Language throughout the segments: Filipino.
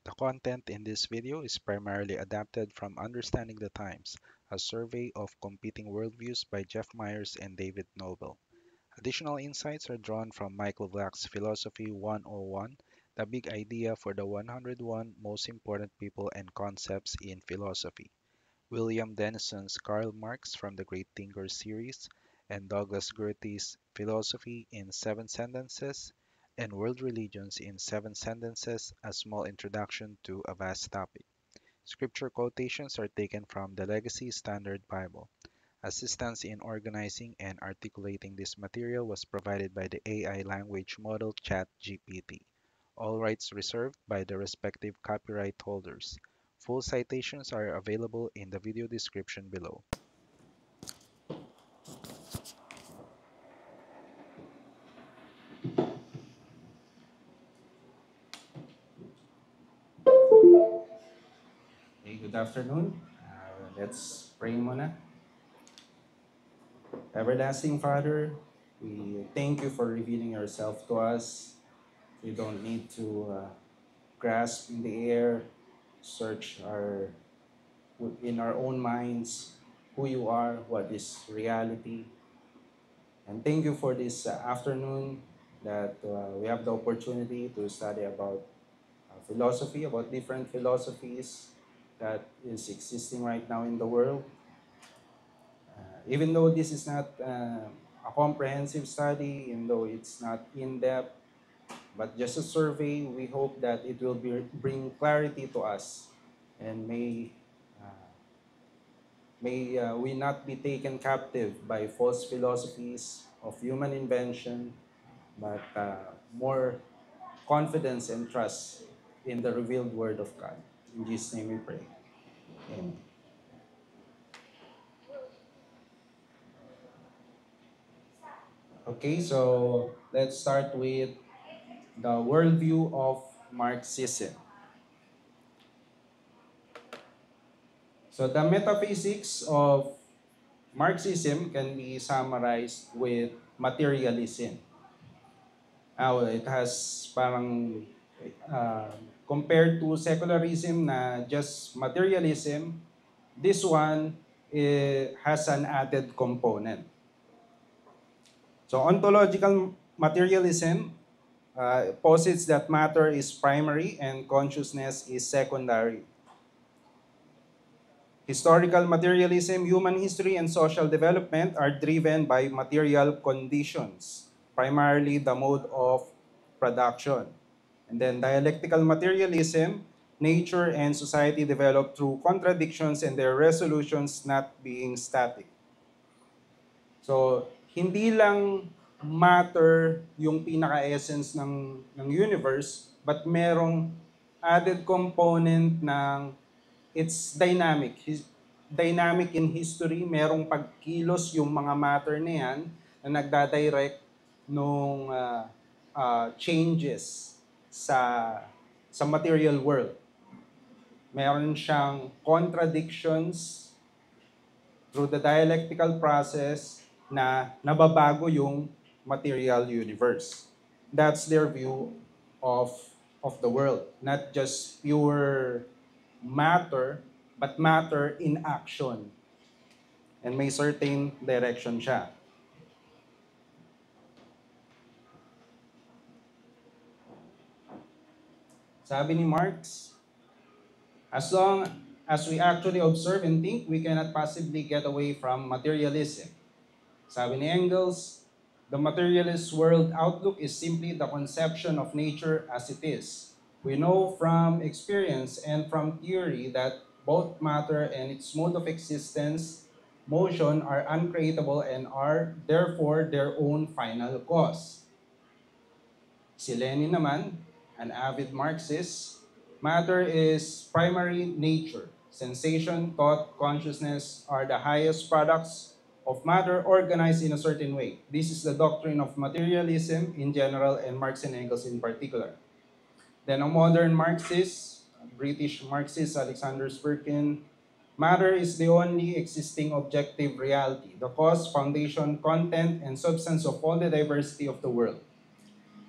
The content in this video is primarily adapted from Understanding the Times, a survey of competing worldviews by Jeff Myers and David Noble. Additional insights are drawn from Michael Black's Philosophy 101, the big idea for the 101 most important people and concepts in philosophy. William Denison's Karl Marx from the Great Thinkers series, and Douglas Gertie's Philosophy in Seven Sentences and World Religions in Seven Sentences, a small introduction to a vast topic. Scripture quotations are taken from the Legacy Standard Bible. Assistance in organizing and articulating this material was provided by the AI language model ChatGPT. All rights reserved by the respective copyright holders. Full citations are available in the video description below. Hey, good afternoon. Let's pray muna. Everlasting Father, we thank you for revealing yourself to us. We don't need to grasp in the air, search in our own minds who you are, what is reality. And thank you for this afternoon that we have the opportunity to study about philosophy, about different philosophies that is existing right now in the world. Even though this is not a comprehensive study, even though it's not in-depth, but just a survey, we hope that it will bring clarity to us and uh, may we not be taken captive by false philosophies of human invention, but more confidence and trust in the revealed Word of God. In Jesus' name we pray. Amen. Okay, so let's start with the worldview of Marxism. So the metaphysics of Marxism can be summarized with materialism. Well, it has parang uh, compared to secularism na just materialism, this one has an added component. So ontological materialism posits that matter is primary and consciousness is secondary. Historical materialism, human history, and social development are driven by material conditions, primarily the mode of production. And then dialectical materialism, nature and society develop through contradictions and their resolutions not being static. So, hindi lang matter yung pinaka-essence ng universe, but merong added component ng it's dynamic. Dynamic in history, merong pagkilos yung mga matter na yan na nagdadirect nung changes sa material world. Meron siyang contradictions through the dialectical process na nababago yung material universe. That's their view of the world. Not just pure matter, but matter in action. And may certain direction siya. Sabi ni Marx, as long as we actually observe and think, we cannot possibly get away from materialism. Sabi ni Engels, the materialist world outlook is simply the conception of nature as it is. We know from experience and from theory that both matter and its mode of existence, motion, are uncreatable and are therefore their own final cause. Si Lenin naman, an avid Marxist, matter is primary nature. Sensation, thought, consciousness are the highest products of matter organized in a certain way. This is the doctrine of materialism in general and Marx and Engels in particular. Then a modern Marxist, British Marxist Alexander Spurgeon, matter is the only existing objective reality, the cause, foundation, content, and substance of all the diversity of the world.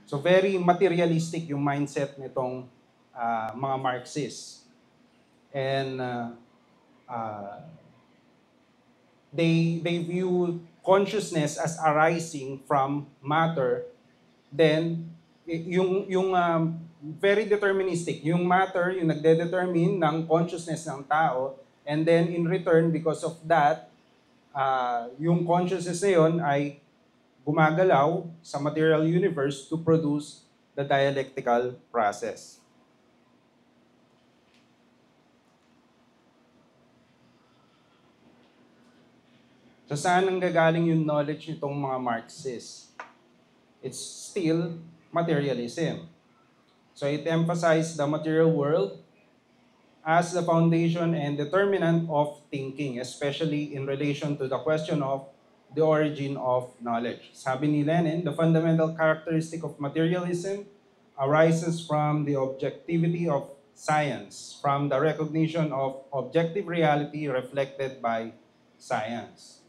So very materialistic yung mindset nitong mga Marxists. And uh, they view consciousness as arising from matter, then yung very deterministic, yung matter yung nagde-determine ng consciousness ng tao, and then in return because of that, yung consciousness na yun ay gumagalaw sa material universe to produce the dialectical process. So saan nanggagaling yung knowledge nitong mga Marxists? It's still materialism. So it emphasized the material world as the foundation and determinant of thinking, especially in relation to the question of the origin of knowledge. Sabi ni Lenin, the fundamental characteristic of materialism arises from the objectivity of science, from the recognition of objective reality reflected by science.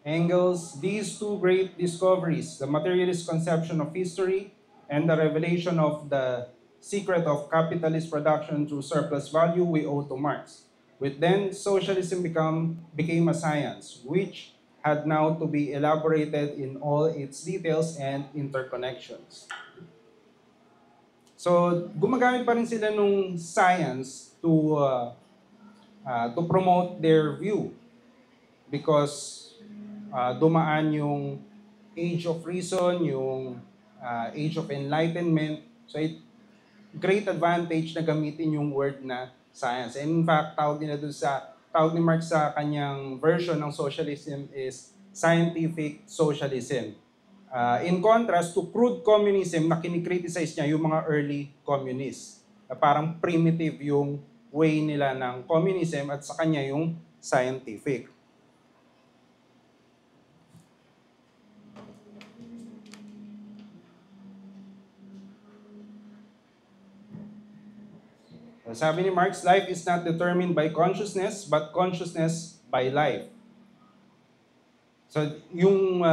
Engels, these two great discoveries, the materialist conception of history and the revelation of the secret of capitalist production through surplus value, we owe to Marx. With then, socialism became a science, which had now to be elaborated in all its details and interconnections. So, gumagamit pa rin sila nung science to promote their view, because dumaan yung age of reason, yung age of enlightenment. So great advantage na gamitin yung word na science. And in fact, tawag ni Marx sa kanyang version ng socialism is scientific socialism. In contrast to crude communism na kinikriticize niya yung mga early communists. Na parang primitive yung way nila ng communism at sa kanya yung scientific. Sabi ni Marx, life is not determined by consciousness, but consciousness by life. So, yung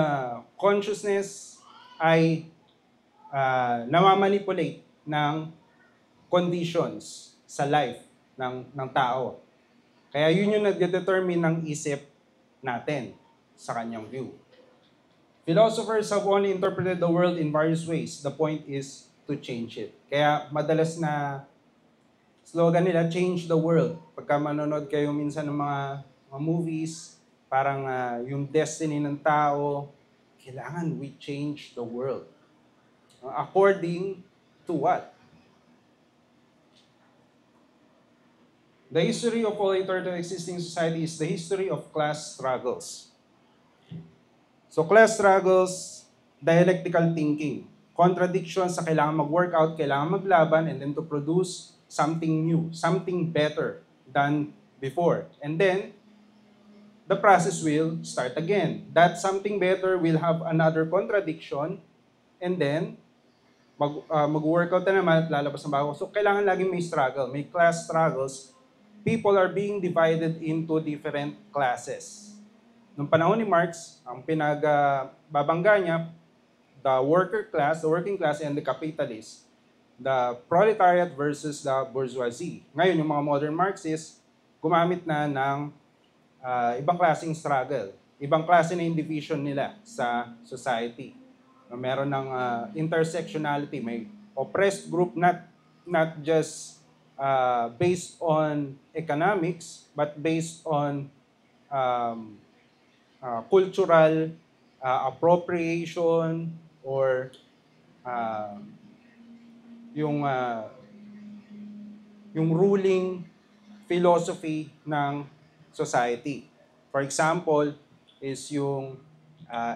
consciousness ay namamanipulate ng conditions sa life ng tao. Kaya yun yung nagdedetermine ng isip natin sa kanyang view. Philosophers have only interpreted the world in various ways. The point is to change it. Kaya madalas na slogan nila, change the world. Pagka manonood kayo minsan ng mga movies, parang yung destiny ng tao, kailangan we change the world. According to what? The history of all eternal existing society is the history of class struggles. So class struggles, dialectical thinking, contradictions sa kailangan mag-workout, kailangan maglaban, and then to produce something new, something better than before. And then, the process will start again. That something better will have another contradiction, and then, mag-workout na naman at lalabas ng bago. So, kailangan laging may struggle, may class struggles. People are being divided into different classes. Noong panahon ni Marx, ang pinagbabangga niya, the working class, and the capitalist. The proletariat versus the bourgeoisie. Ngayon, yung mga modern Marxists, gumamit na ng ibang klaseng struggle. Ibang klase na yung division nila sa society. Meron ng intersectionality. May oppressed group, not just based on economics, but based on cultural appropriation or yung ruling philosophy ng society. For example, is yung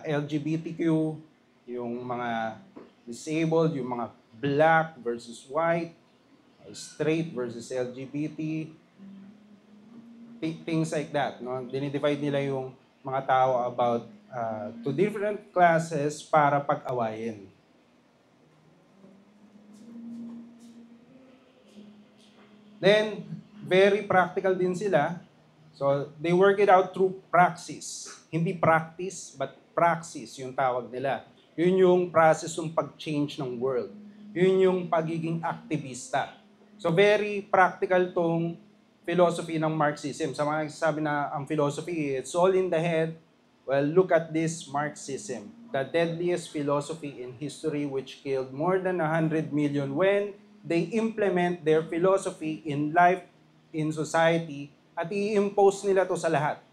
LGBTQ, yung mga disabled, yung mga black versus white, straight versus LGBT, things like that. No? Dinidivide nila yung mga tao about to different classes para pag-awayin. Then, very practical din sila. So, they work it out through praxis. Hindi practice, but praxis yung tawag nila. Yun yung process ng pag-change ng world. Yun yung pagiging aktivista. So very practical tong philosophy ng Marxism. Sa mga nagsasabi na ang philosophy, it's all in the head. Well, look at this Marxism, the deadliest philosophy in history which killed more than 100 million when they implement their philosophy in life, in society, at i-impose nila to sa lahat.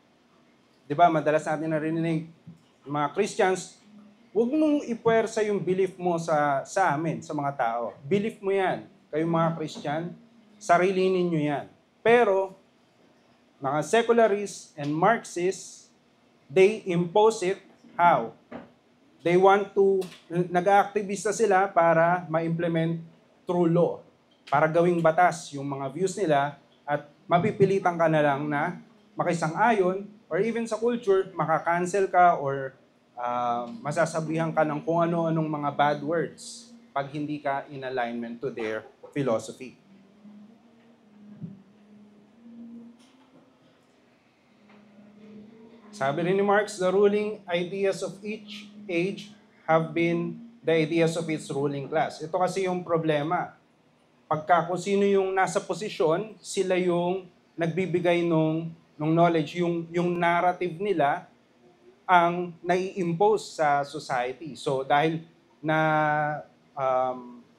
'Di ba? Madalas natin narinig mga Christians, huwag mong ipuwersa yung belief mo sa amin, sa mga tao. Belief mo yan. Kayong mga Christian, sarili ninyo yan. Pero, mga secularists and Marxists, they impose it. How? They want to, nag-aaktivista sila para ma-implement through law. Para gawing batas yung mga views nila at mapipilitan ka na lang na makisang-ayon or even sa culture, makakancel ka or masasabihan ka ng kung ano-anong mga bad words pag hindi ka in alignment to their philosophy. Sabi rin ni Marx, the ruling ideas of each age have been the ideas of its ruling class. Ito kasi yung problema. Pagka kung sino yung nasa posisyon, sila yung nagbibigay nung knowledge, yung narrative nila ang nai-impose sa society. So dahil na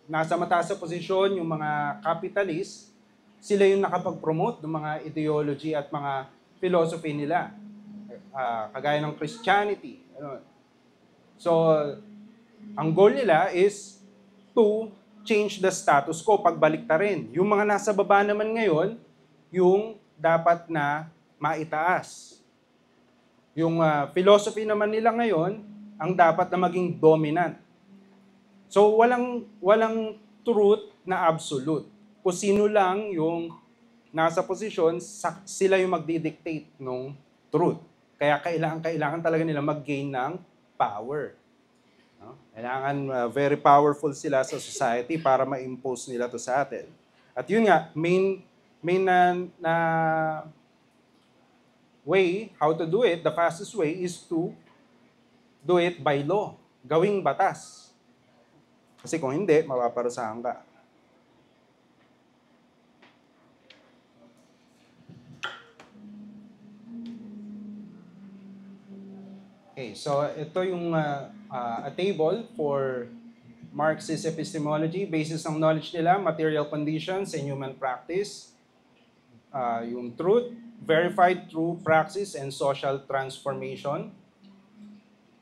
nasa mataas sa posisyon yung mga capitalists, sila yung nakapag-promote ng mga ideology at mga philosophy nila. Kagaya ng Christianity. So, ang goal nila is to change the status quo, pagbalik ta rin. Yung mga nasa baba naman ngayon, yung dapat na maitaas. Yung philosophy naman nila ngayon, ang dapat na maging dominant. So, walang truth na absolute. Kung sino lang yung nasa posisyon, sila yung magdi-dictate ng truth. Kaya kailangan talaga nila mag-gain ng power. No? Kailangan very powerful sila sa society para ma-impose nila to sa atin. At yun nga, main na way how to do it, the fastest way is to do it by law. Gawing batas. Kasi kung hindi, mapaparusahan ka. Okay, so ito yung a table for Marxist epistemology, basis ng knowledge nila, material conditions and human practice, yung truth, verified through praxis and social transformation,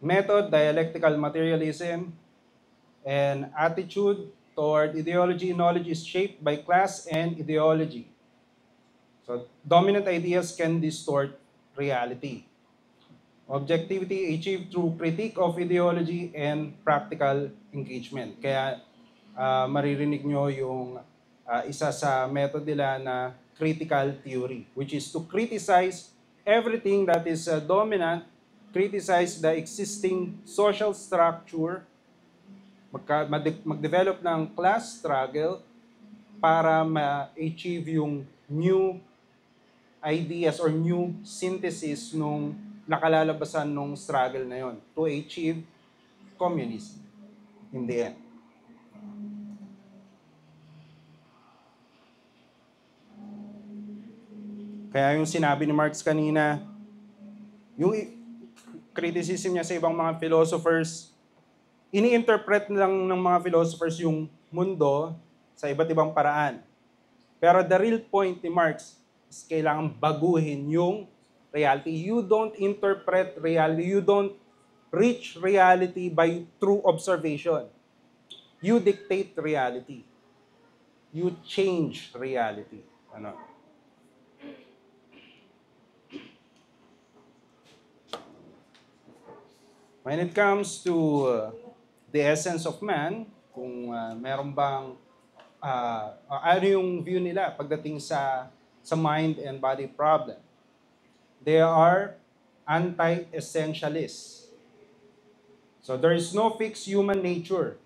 method, dialectical materialism, and attitude toward ideology. Knowledge is shaped by class and ideology. So dominant ideas can distort reality. Objectivity achieved through critique of ideology and practical engagement. Kaya maririnig nyo yung isa sa method nila na critical theory, which is to criticize everything that is dominant, criticize the existing social structure, mag-develop ng class struggle para ma-achieve yung new ideas or new synthesis nung nakalalabasan nung struggle na yon to achieve communism in the end. Kaya yung sinabi ni Marx kanina, yung criticism niya sa ibang mga philosophers, ini-interpret lang ng mga philosophers yung mundo sa iba't ibang paraan. Pero the real point ni Marx is kailangan baguhin yung reality. You don't interpret reality. You don't reach reality by true observation. You dictate reality. You change reality. Ano? When it comes to the essence of man, kung meron bang ano yung view nila pagdating sa mind and body problem. They are anti-essentialists. So there is no fixed human nature.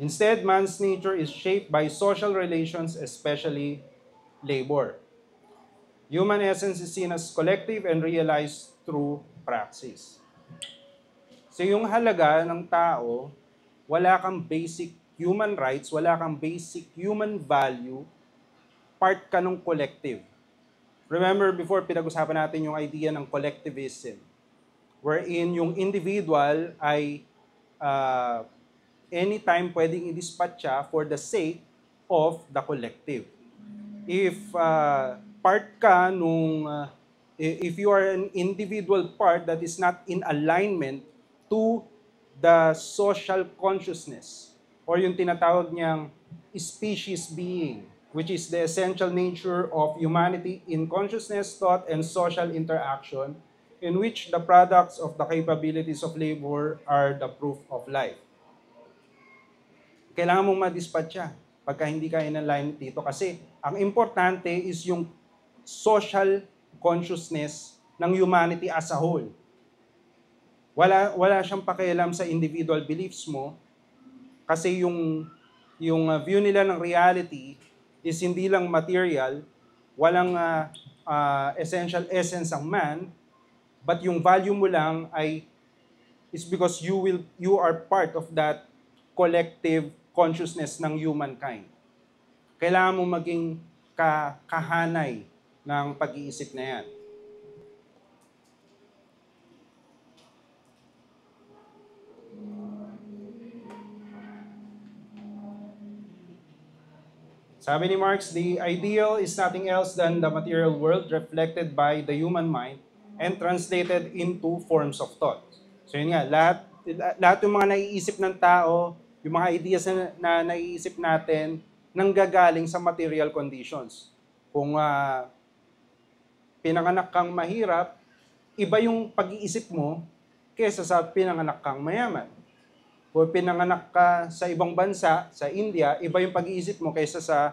Instead, man's nature is shaped by social relations, especially labor. Human essence is seen as collective and realized through praxis. So yung halaga ng tao, wala kang basic human rights, wala kang basic human value, part ka ng collective. Remember before, pinag-usapan natin yung idea ng collectivism, wherein yung individual ay uh, anytime pwedeng i-dispatch siya for the sake of the collective. If part ka nung, if you are an individual part that is not in alignment to the social consciousness, or yung tinatawag niyang species being, which is the essential nature of humanity in consciousness, thought, and social interaction, in which the products of the capabilities of labor are the proof of life. Kailangan mong ma-dispatch siya pagka hindi ka in alignment dito. Kasi ang importante is yung social consciousness ng humanity as a whole. Wala siyang pakialam sa individual beliefs mo kasi yung view nila ng reality is hindi lang material, walang essential essence ang man, but yung value mo lang ay is because you are part of that collective consciousness ng humankind. Kailangan mo maging kahanay ng pag-iisip na yan. Sabi ni Marx, the ideal is nothing else than the material world reflected by the human mind and translated into forms of thought. So yun nga, lahat yung mga naiisip ng tao, yung mga ideas na naiisip natin, nanggagaling sa material conditions. Kung pinanganak kang mahirap, iba yung pag-iisip mo kaysa sa pinanganak kang mayaman. Kung pinanganak ka sa ibang bansa, sa India, iba yung pag-iisip mo kaysa sa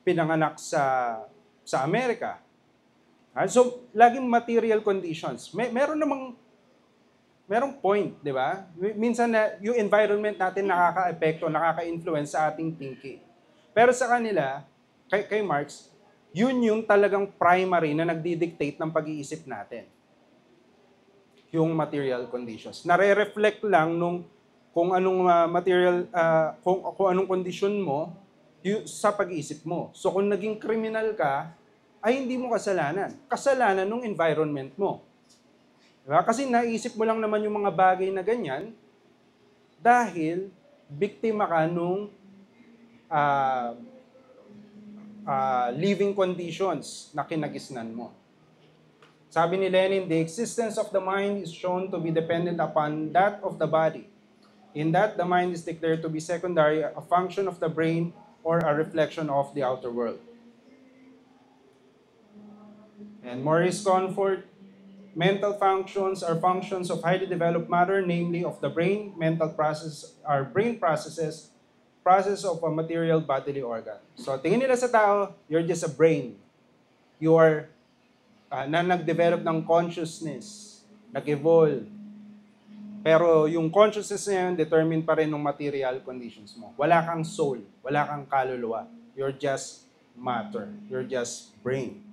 pinanganak sa Amerika. So, laging material conditions. Merong point, di ba? Minsan na yung environment natin nakaka-epekto, nakaka-influence sa ating thinking. Pero sa kanila, kay Marx, yun yung talagang primary na nagdi-dictate ng pag-iisip natin. Yung material conditions. Nare-reflect lang kung anong material, kung anong kondisyon mo sa pag-iisip mo. So kung naging kriminal ka, ay hindi mo kasalanan. Kasalanan ng environment mo. Diba? Kasi naisip mo lang naman yung mga bagay na ganyan dahil biktima ka nung living conditions na kinagisnan mo. Sabi ni Lenin, the existence of the mind is shown to be dependent upon that of the body. In that, the mind is declared to be secondary, a function of the brain, or a reflection of the outer world. And Maurice Comfort, mental functions are functions of highly developed matter, namely of the brain. Mental processes are brain process of a material bodily organ. So tingin nila sa tao, you're just a brain. You are na nag-develop ng consciousness, nag-evolve. Pero yung consciousness na yun, determined pa rin ng material conditions mo. Wala kang soul, wala kang kaluluwa. You're just matter. You're just brain.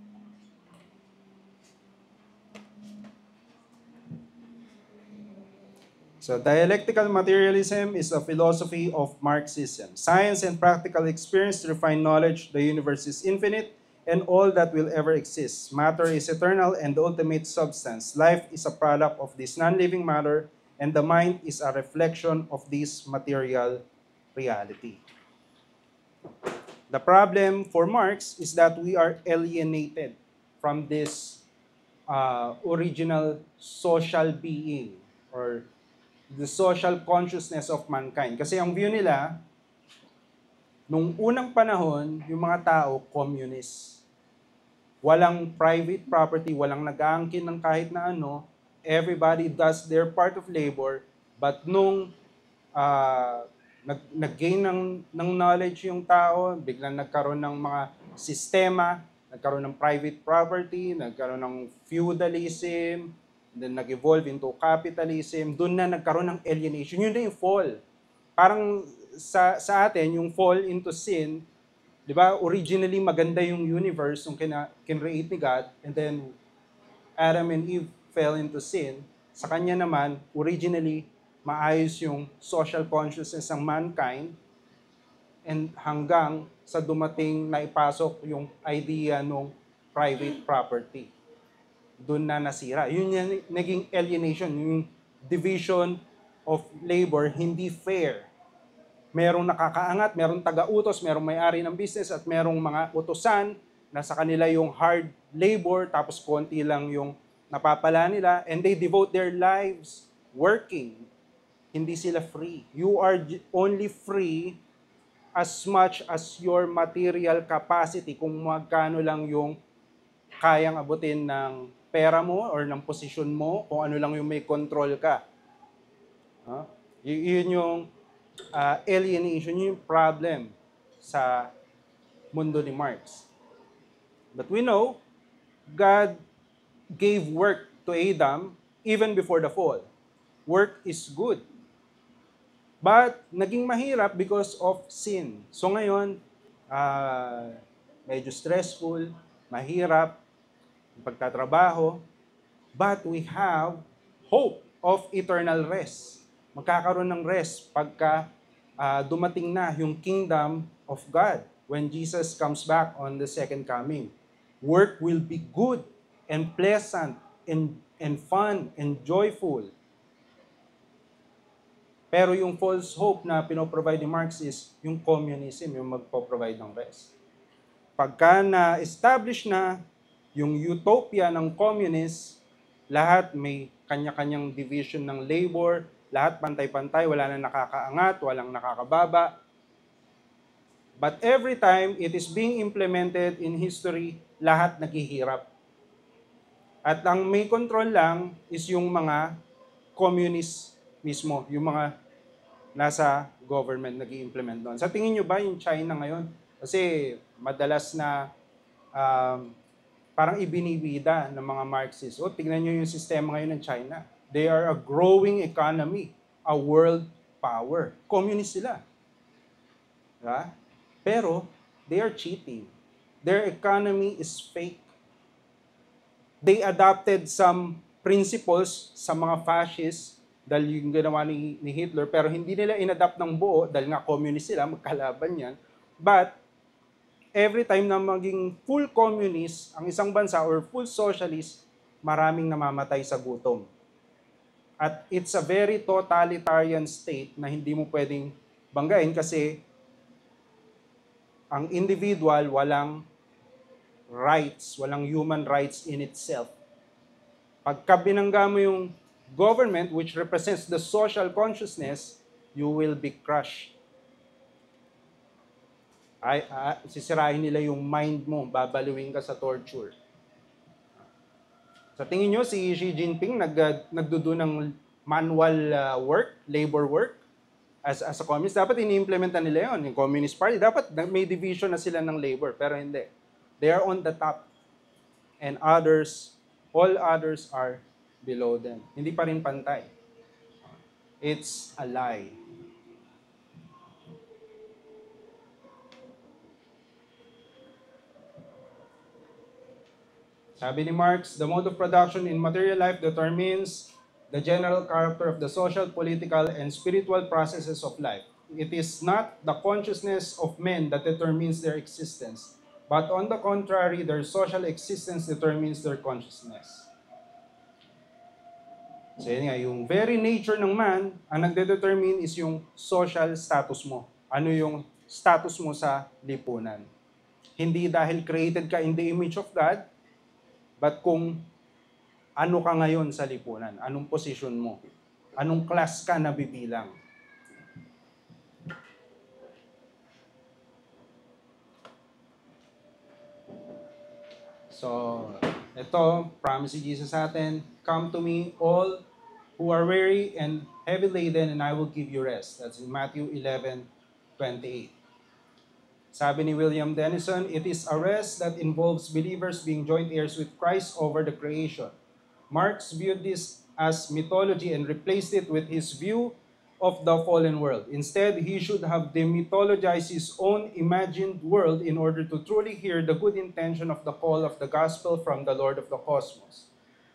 So dialectical materialism is a philosophy of Marxism. Science and practical experience refine knowledge, the universe is infinite, and all that will ever exist. Matter is eternal and the ultimate substance. Life is a product of this non-living matter, and the mind is a reflection of this material reality. The problem for Marx is that we are alienated from this original social being or the social consciousness of mankind. Kasi ang view nila, nung unang panahon, yung mga tao, communist. Walang private property, walang nag-aangkin ng kahit na ano. Everybody does their part of labor. But nung nag-gain ng knowledge yung tao, biglang nagkaroon ng mga sistema, nagkaroon ng private property, nagkaroon ng feudalism, then nag-evolve into capitalism, doon na nagkaroon ng alienation. Yun na yung fall. Parang sa atin, yung fall into sin, di ba, originally maganda yung universe yung kinreate ni God, and then Adam and Eve fell into sin. Sa kanya naman, originally maayos yung social consciousness ng mankind, and hanggang sa dumating na ipasok yung idea ng private property. Doon na nasira. Yun yung naging alienation, yung division of labor, hindi fair. Merong nakakaangat, merong taga-utos, merong may-ari ng business, at merong mga utosan na sa kanila yung hard labor, tapos konti lang yung napapala nila, and they devote their lives working. Hindi sila free. You are only free as much as your material capacity, kung magkano lang yung kayang abutin ng pera mo or ng posisyon mo, kung ano lang yung may control ka. Yun yung alienation, yun yung problem sa mundo ni Marx. But we know, God gave work to Adam even before the fall. Work is good. But naging mahirap because of sin. So ngayon, medyo stressful, mahirap, yung pagtatrabaho, but we have hope of eternal rest. Magkakaroon ng rest pagka dumating na yung kingdom of God when Jesus comes back on the second coming. Work will be good and pleasant and fun and joyful. Pero yung false hope na pinoprovide ni Marx is yung communism, yung magpo-provide ng rest. Pagka na-establish na yung utopia ng communist, lahat may kanya-kanyang division ng labor, lahat pantay-pantay, wala na nakakaangat, walang nakakababa. But every time it is being implemented in history, lahat naghihirap. At ang may control lang is yung mga communist mismo, yung mga nasa government nag-i-implement doon. Sa tingin nyo ba yung China ngayon? Kasi madalas na parang ibinibida ng mga Marxists. O, tignan nyo yung sistema ngayon ng China. They are a growing economy, a world power. Communist sila. Diba? Pero, they are cheating. Their economy is fake. They adopted some principles sa mga fascists dahil yung ginawa ni Hitler, pero hindi nila inadapt ng buo dahil nga communist sila, magkalaban yan. But, every time na maging full communist ang isang bansa or full socialist, maraming namamatay sa gutom. At it's a very totalitarian state na hindi mo pwedeng banggain kasi ang individual walang rights, walang human rights in itself. Pagka binangga mo yung government, which represents the social consciousness, you will be crushed. Sisirahin nila yung mind mo, babaluin ka sa torture. Sa tingin nyo, si Xi Jinping nagdudo ng manual work, labor work, as a communist. Dapat ini-implementa nila yun, yung Communist Party. Dapat may division na sila ng labor, pero hindi. They are on the top. And others, all others are below them. Hindi pa rin pantay. It's a lie. Sabi ni Marx, the mode of production in material life determines the general character of the social, political, and spiritual processes of life. It is not the consciousness of men that determines their existence, but on the contrary, their social existence determines their consciousness. So yun nga, yung very nature ng man, ang nagdedetermine is yung social status mo. Ano yung status mo sa lipunan. Hindi dahil created ka in the image of God, but kung ano ka ngayon sa lipunan, anong position mo, anong class ka nabibilang. So, ito, promise ni Jesus sa atin, come to me all who are weary and heavy laden, and I will give you rest. That's in Matthew 11:28. Sabi ni William Dennison, it is a rest that involves believers being joint heirs with Christ over the creation. Marx viewed this as mythology and replaced it with his view of the fallen world. Instead, he should have demythologized his own imagined world in order to truly hear the good intention of the call of the gospel from the Lord of the cosmos.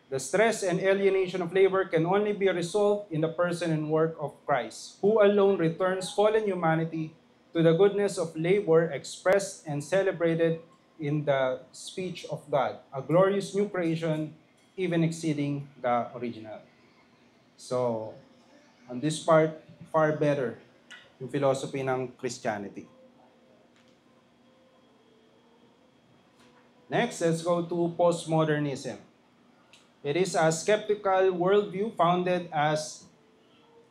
The stress and alienation of labor can only be resolved in the person and work of Christ, who alone returns fallen humanity to the goodness of labor expressed and celebrated in the speech of God, a glorious new creation, even exceeding the original. So, on this part, far better yung philosophy ng Christianity. Next, let's go to postmodernism. It is a skeptical worldview founded as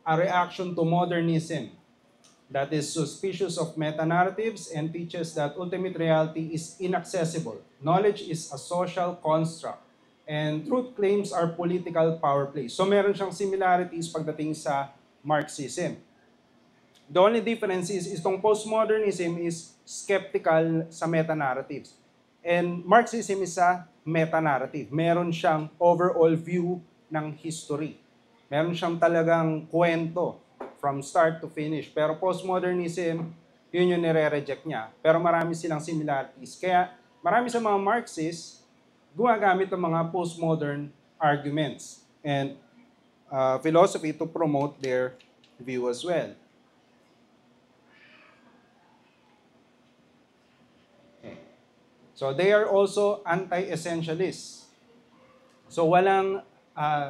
a reaction to modernism that is suspicious of meta-narratives and teaches that ultimate reality is inaccessible. Knowledge is a social construct and truth claims are political power plays. So meron siyang similarities pagdating sa Marxism. The only difference is itong postmodernism is skeptical sa meta-narratives. And Marxism is a meta-narrative. Meron siyang overall view ng history. Meron siyang talagang kwento from start to finish. Pero postmodernism, yun yung nire-reject niya. Pero marami silang similarities. Kaya marami sa mga Marxists gumagamit ng mga postmodern arguments and philosophy to promote their view as well. So they are also anti-essentialists. So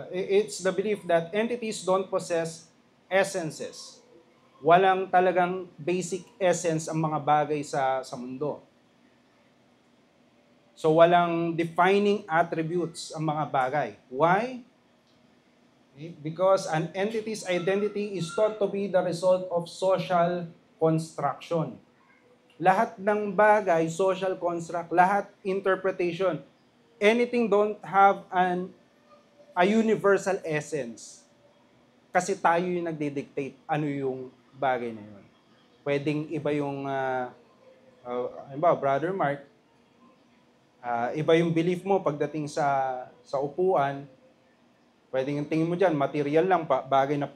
it's the belief that entities don't possess essences. Walang talagang basic essence ang mga bagay sa mundo. So walang defining attributes ang mga bagay. Why? Because an entity's identity is thought to be the result of social construction. Lahat ng bagay, social construct, lahat interpretation. Anything don't have a universal essence. Kasi tayo yung nagdi-dictate ano yung bagay na yun. Pwedeng iba yung, Brother Mark, iba yung belief mo pagdating sa upuan. Pwedeng yung tingin mo dyan, material lang, bagay na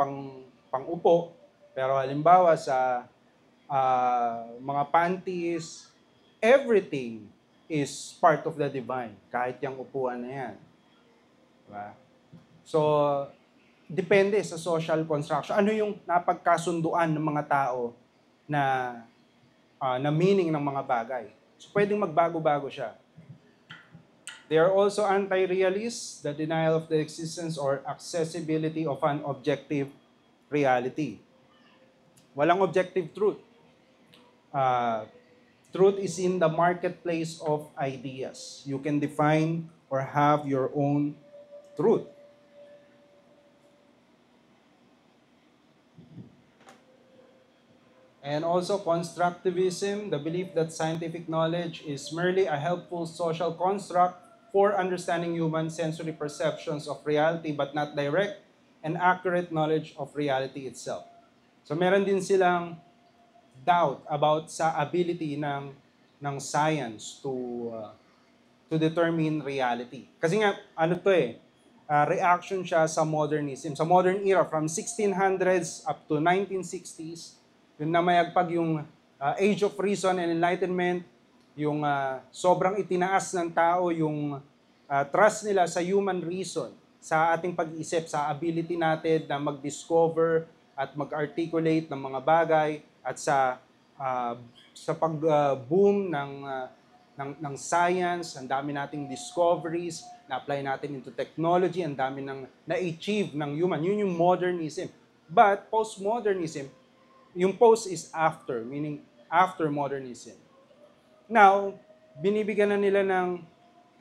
pang-upo. Pero halimbawa sa mga panties, everything is part of the divine, kahit yung upuan na yan. Diba? So, depende sa social construction. Ano yung napagkasunduan ng mga tao na meaning ng mga bagay. So, pwedeng magbago-bago siya. They are also anti-realist, the denial of the existence or accessibility of an objective reality. Walang objective truth. Truth is in the marketplace of ideas. You can define or have your own truth. And also constructivism, the belief that scientific knowledge is merely a helpful social construct for understanding human sensory perceptions of reality but not direct and accurate knowledge of reality itself. So meron din silang doubt about sa ability ng science to determine reality. Kasi nga reaction siya sa modernism. Sa modern era from 1600s up to 1960s, yung namayagpag yung age of reason and enlightenment, yung sobrang itinaas ng tao yung trust nila sa human reason, sa ating pag-iisip, sa ability natin na mag-discover at mag-articulate ng mga bagay at sa pag-boom ng science, ang dami nating discoveries, na-apply natin into technology, ang dami ng na-achieve ng human. Yun yung modernism. But postmodernism, yung post is after, meaning after modernism. Now, binibigyan na nila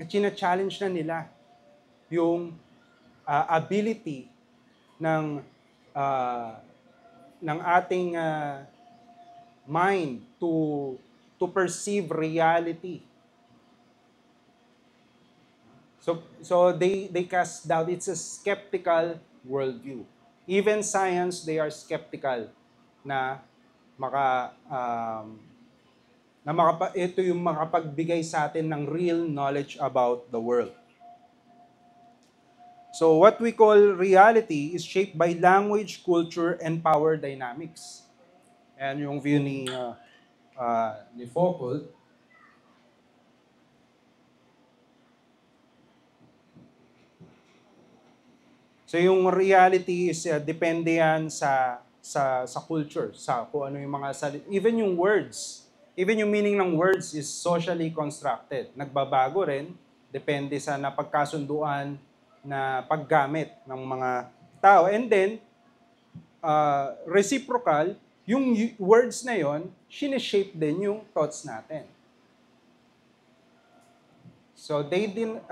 china-challenge na nila yung ability ng ating mind to perceive reality. So they cast doubt. It's a skeptical worldview. Even science, they are skeptical na ito yung makapagbigay sa atin ng real knowledge about the world. So what we call reality is shaped by language, culture, and power dynamics. And yung view ni Foucault. So yung reality is depende yan sa culture, sa kung ano yung mga even yung words, even yung meaning ng words is socially constructed. Nagbabago rin depende sa napagkasunduan na paggamit ng mga tao. And then reciprocal, yung words na yon, sineshape din yung thoughts natin. So they didn't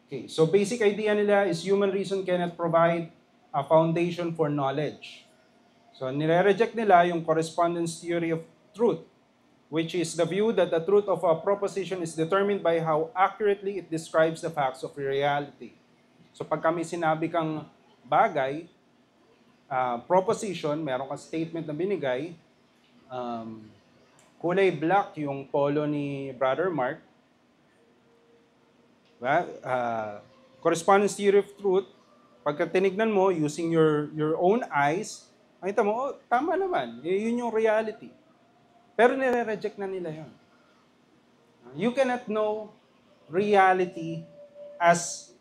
okay, so basic idea nila is human reason cannot provide a foundation for knowledge. So nire-reject nila yung correspondence theory of truth, which is the view that the truth of a proposition is determined by how accurately it describes the facts of reality. So pag kami sinabi kang bagay, proposition, meron kang statement na binigay, um, kulay black yung polo ni Brother Mark, diba? Correspondence theory of truth, pagka tinignan mo using your own eyes, makita mo, oh, tama naman, yun yung reality. Pero nire-reject na nila yun. You cannot know reality as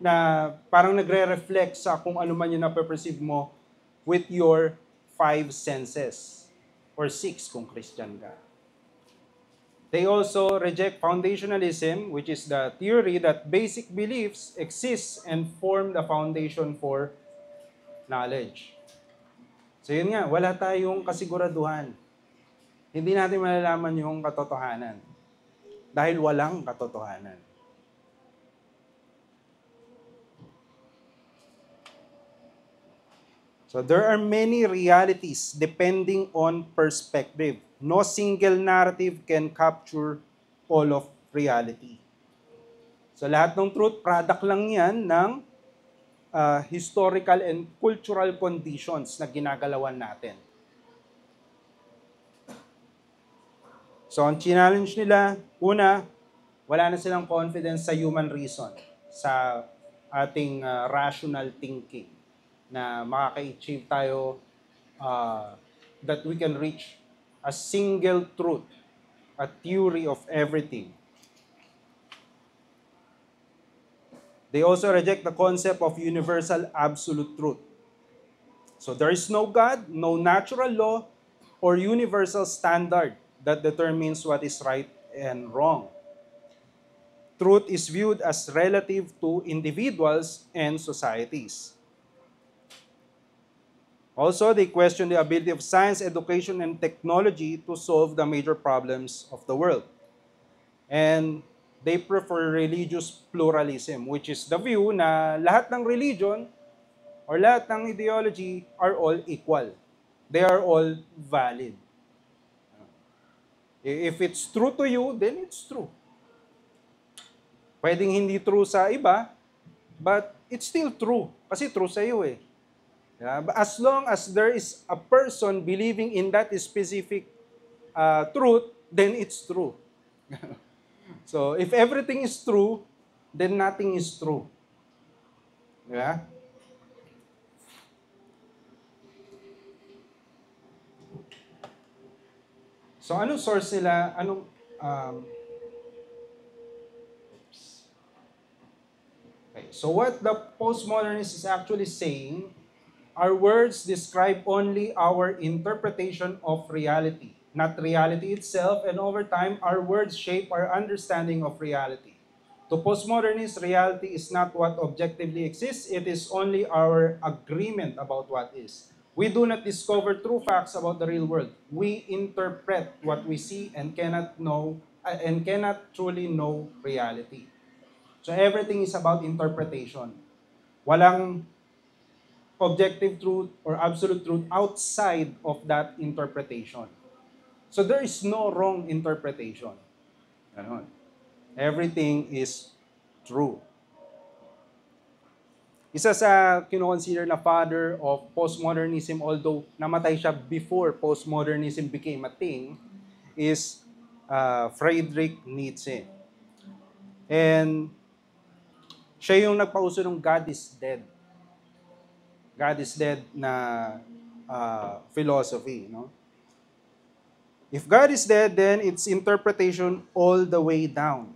na parang nagre-reflect sa kung ano man yung nape-perceive mo with your five senses or six kung Christian ka. They also reject foundationalism, which is the theory that basic beliefs exist and form the foundation for knowledge. So yun nga, wala tayong kasiguraduhan. Hindi natin malalaman yung katotohanan dahil walang katotohanan. So there are many realities depending on perspective. No single narrative can capture all of reality. So lahat ng truth, product lang yan ng historical and cultural conditions na ginagalawan natin. So ang challenge nila, una, wala na silang confidence sa human reason, sa ating rational thinking na makaka-achieve tayo that we can reach a single truth, a theory of everything. They also reject the concept of universal absolute truth. So there is no God, no natural law, or universal standard that determines what is right and wrong. Truth is viewed as relative to individuals and societies. Also, they question the ability of science, education, and technology to solve the major problems of the world. And they prefer religious pluralism, which is the view na lahat ng religion or lahat ng ideology are all equal. They are all valid. If it's true to you, then it's true. Pwedeng hindi true sa iba, but it's still true. Kasi true sa iyo eh. But as long as there is a person believing in that specific truth, then it's true. So if everything is true, then nothing is true. Yeah? So anong source nila? Anong okay. So what the postmodernist is actually saying, our words describe only our interpretation of reality, not reality itself, and over time, our words shape our understanding of reality. To postmodernists, reality is not what objectively exists, it is only our agreement about what is. We do not discover true facts about the real world. We interpret what we see and cannot truly know reality. So everything is about interpretation. Walang objective truth or absolute truth outside of that interpretation. So there is no wrong interpretation. Ganon. Everything is true. Isa sa kino-consider na father of postmodernism, although namatay siya before postmodernism became a thing, is Friedrich Nietzsche. And siya yung nagpauso ng God is dead. God is dead na philosophy, no? If God is dead, then it's interpretation all the way down.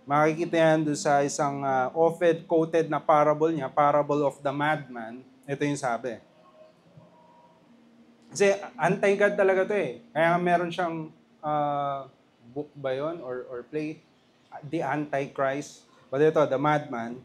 Makikita yan doon sa isang often quoted na parable niya, Parable of the Madman. Ito yung sabi. Kasi anti-God talaga to eh. Kaya meron siyang book ba yun or play, The Antichrist. But ito, The Madman.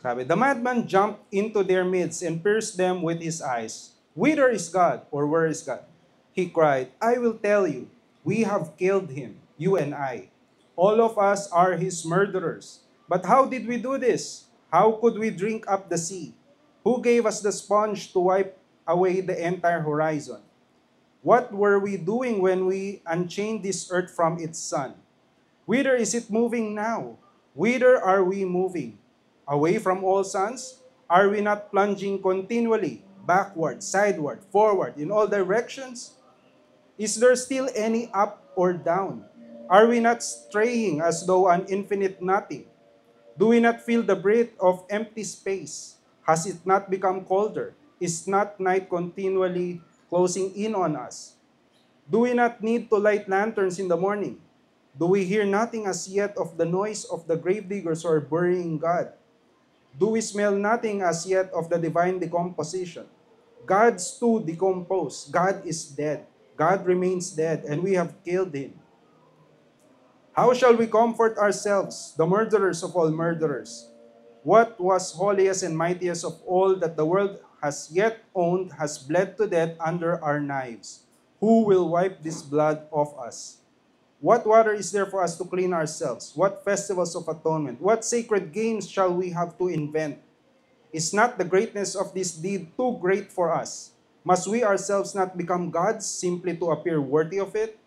Sabi, the madman jumped into their midst and pierced them with his eyes. Whither is God? Or where is God? He cried, I will tell you, we have killed him, you and I. All of us are his murderers. But how did we do this? How could we drink up the sea? Who gave us the sponge to wipe away the entire horizon? What were we doing when we unchained this earth from its sun? Whither is it moving now? Whither are we moving? Away from all suns? Are we not plunging continually, backward, sideward, forward, in all directions? Is there still any up or down? Are we not straying as though an infinite nothing? Do we not feel the breath of empty space? Has it not become colder? Is not night continually closing in on us? Do we not need to light lanterns in the morning? Do we hear nothing as yet of the noise of the gravediggers who are burying God? Do we smell nothing as yet of the divine decomposition? God's too decomposed. God is dead. God remains dead, and we have killed him. How shall we comfort ourselves, the murderers of all murderers? What was holiest and mightiest of all that the world has yet owned has bled to death under our knives. Who will wipe this blood off us? What water is there for us to clean ourselves? What festivals of atonement? What sacred games shall we have to invent? Is not the greatness of this deed too great for us? Must we ourselves not become gods simply to appear worthy of it?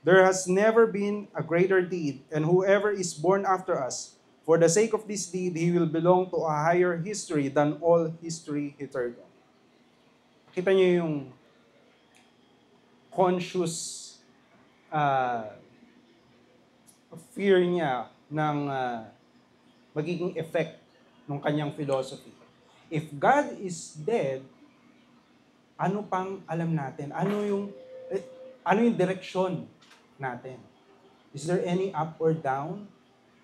There has never been a greater deed, and whoever is born after us, for the sake of this deed, he will belong to a higher history than all history hitherto. Kita niyo yung conscious uh, fear niya ng magiging effect ng kanyang philosophy. If God is dead, ano pang alam natin? Ano yung direksyon natin? Is there any up or down?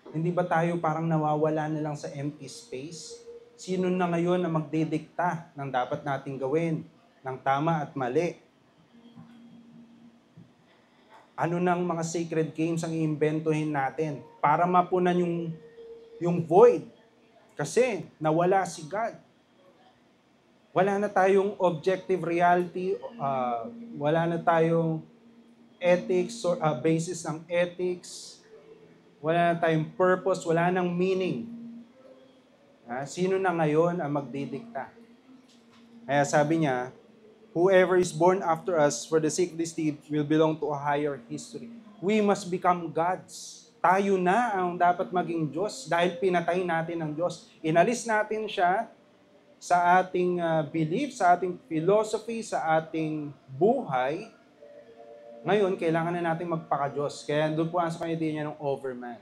Hindi ba tayo parang nawawala na lang sa empty space? Sino na ngayon na magdidikta ng dapat nating gawin, ng tama at mali? Ano nang mga sacred games ang iimbentohin natin para mapunan yung void? Kasi nawala si God. Wala na tayong objective reality, wala na tayong ethics, or basis ng ethics, wala na tayong purpose, wala nang meaning. Sino na ngayon ang magdidikta? Kaya sabi niya, whoever is born after us for the sake of this deed will belong to a higher history. We must become gods. Tayo na ang dapat maging Diyos dahil pinatay natin ang Diyos. Inalis natin siya sa ating belief, sa ating philosophy, sa ating buhay. Ngayon, kailangan na natin magpaka-Diyos. Kaya doon po ang sa idea niya ng overman.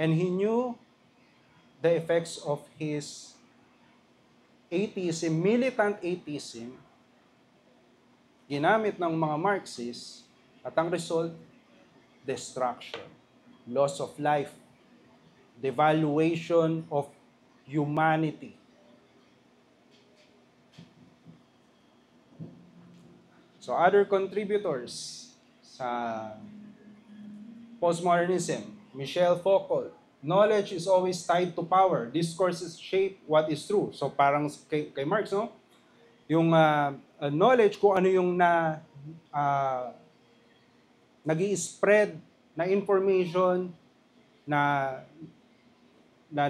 And he knew the effects of his atheism, militant atheism, ginamit ng mga Marxists, at ang result, destruction, loss of life, devaluation of humanity. So other contributors sa postmodernism, Michel Foucault, knowledge is always tied to power. Discourses shape what is true. So parang kay Marx, no? Yung knowledge, kung ano yung nag-i-spread na information, na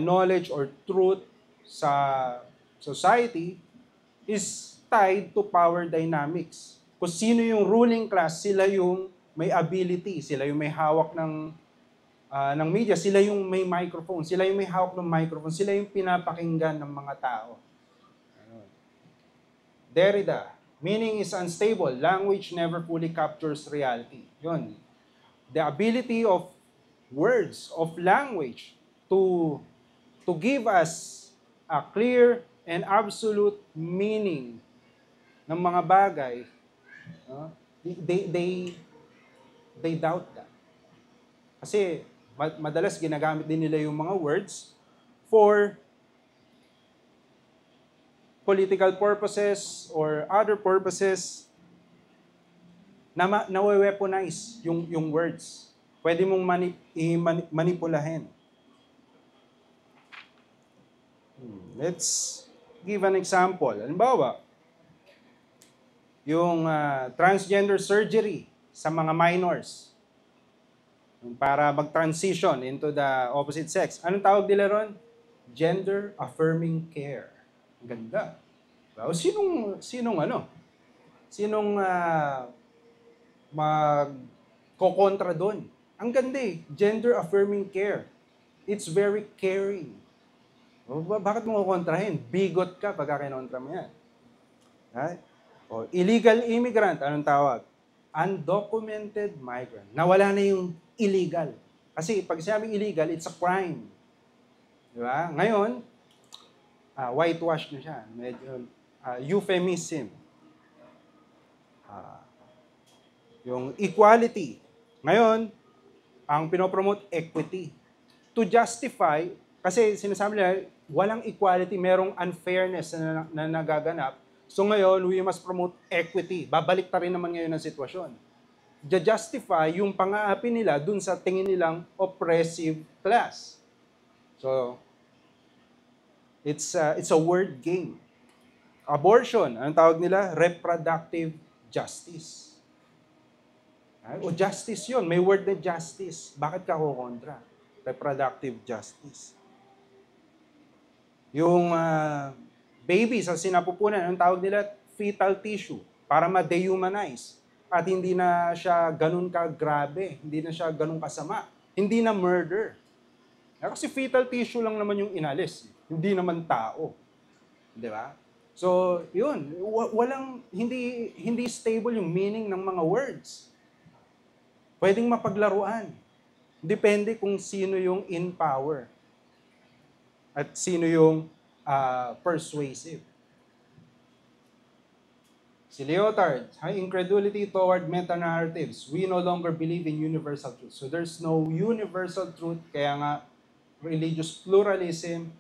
knowledge or truth sa society is tied to power dynamics. Kung sino yung ruling class, sila yung may ability, sila yung may hawak ng media, sila yung may microphone, sila yung may hawak ng microphone, sila yung pinapakinggan ng mga tao. Derrida, meaning is unstable. Language never fully captures reality. Yun. The ability of words, of language, to give us a clear and absolute meaning ng mga bagay, they doubt that. Kasi Madalas ginagamit din nila yung mga words for political purposes or other purposes na nawe-weaponize yung words. Pwede mong manipulahin. Let's give an example. Halimbawa, yung transgender surgery sa mga minors para mag-transition into the opposite sex. Anong tawag nila ron? Gender affirming care. Ang ganda. Well, sinong magkokontra doon? Ang ganda eh, gender affirming care. It's very caring. Bakit mo kukontrahin? Bigot ka pagka kinontra mo yan. Right? O, illegal immigrant, anong tawag? Undocumented migrant. Nawala na yung illegal. Kasi pag sinabing illegal, it's a crime. Di ba? Ngayon, whitewash na siya. Medyo euphemism. Yung equality. Ngayon, ang pinopromote equity. To justify, kasi sinasabi nila, walang equality, merong unfairness na nagaganap. So ngayon, we must promote equity. Babalik ta rin naman ngayon ang sitwasyon. Justify yung pang-aapi nila dun sa tingin nilang oppressive class. So, it's a word game. Abortion, anong tawag nila? Reproductive justice. O justice yun, may word na justice. Bakit ka kukontra? Reproductive justice. Yung baby sa sinapupunan, anong tawag nila? Fetal tissue, para ma-dehumanize. At hindi na siya ganun ka-grabe, hindi na siya ganun kasama. Hindi na murder. Kasi fetal tissue lang naman yung inalis. Hindi naman tao. Di ba? So, yun. Hindi stable yung meaning ng mga words. Pwedeng mapaglaruan. Depende kung sino yung in power. At sino yung persuasive. Si Lyotard, incredulity toward meta-narratives. We no longer believe in universal truth. So there's no universal truth, kaya nga religious pluralism,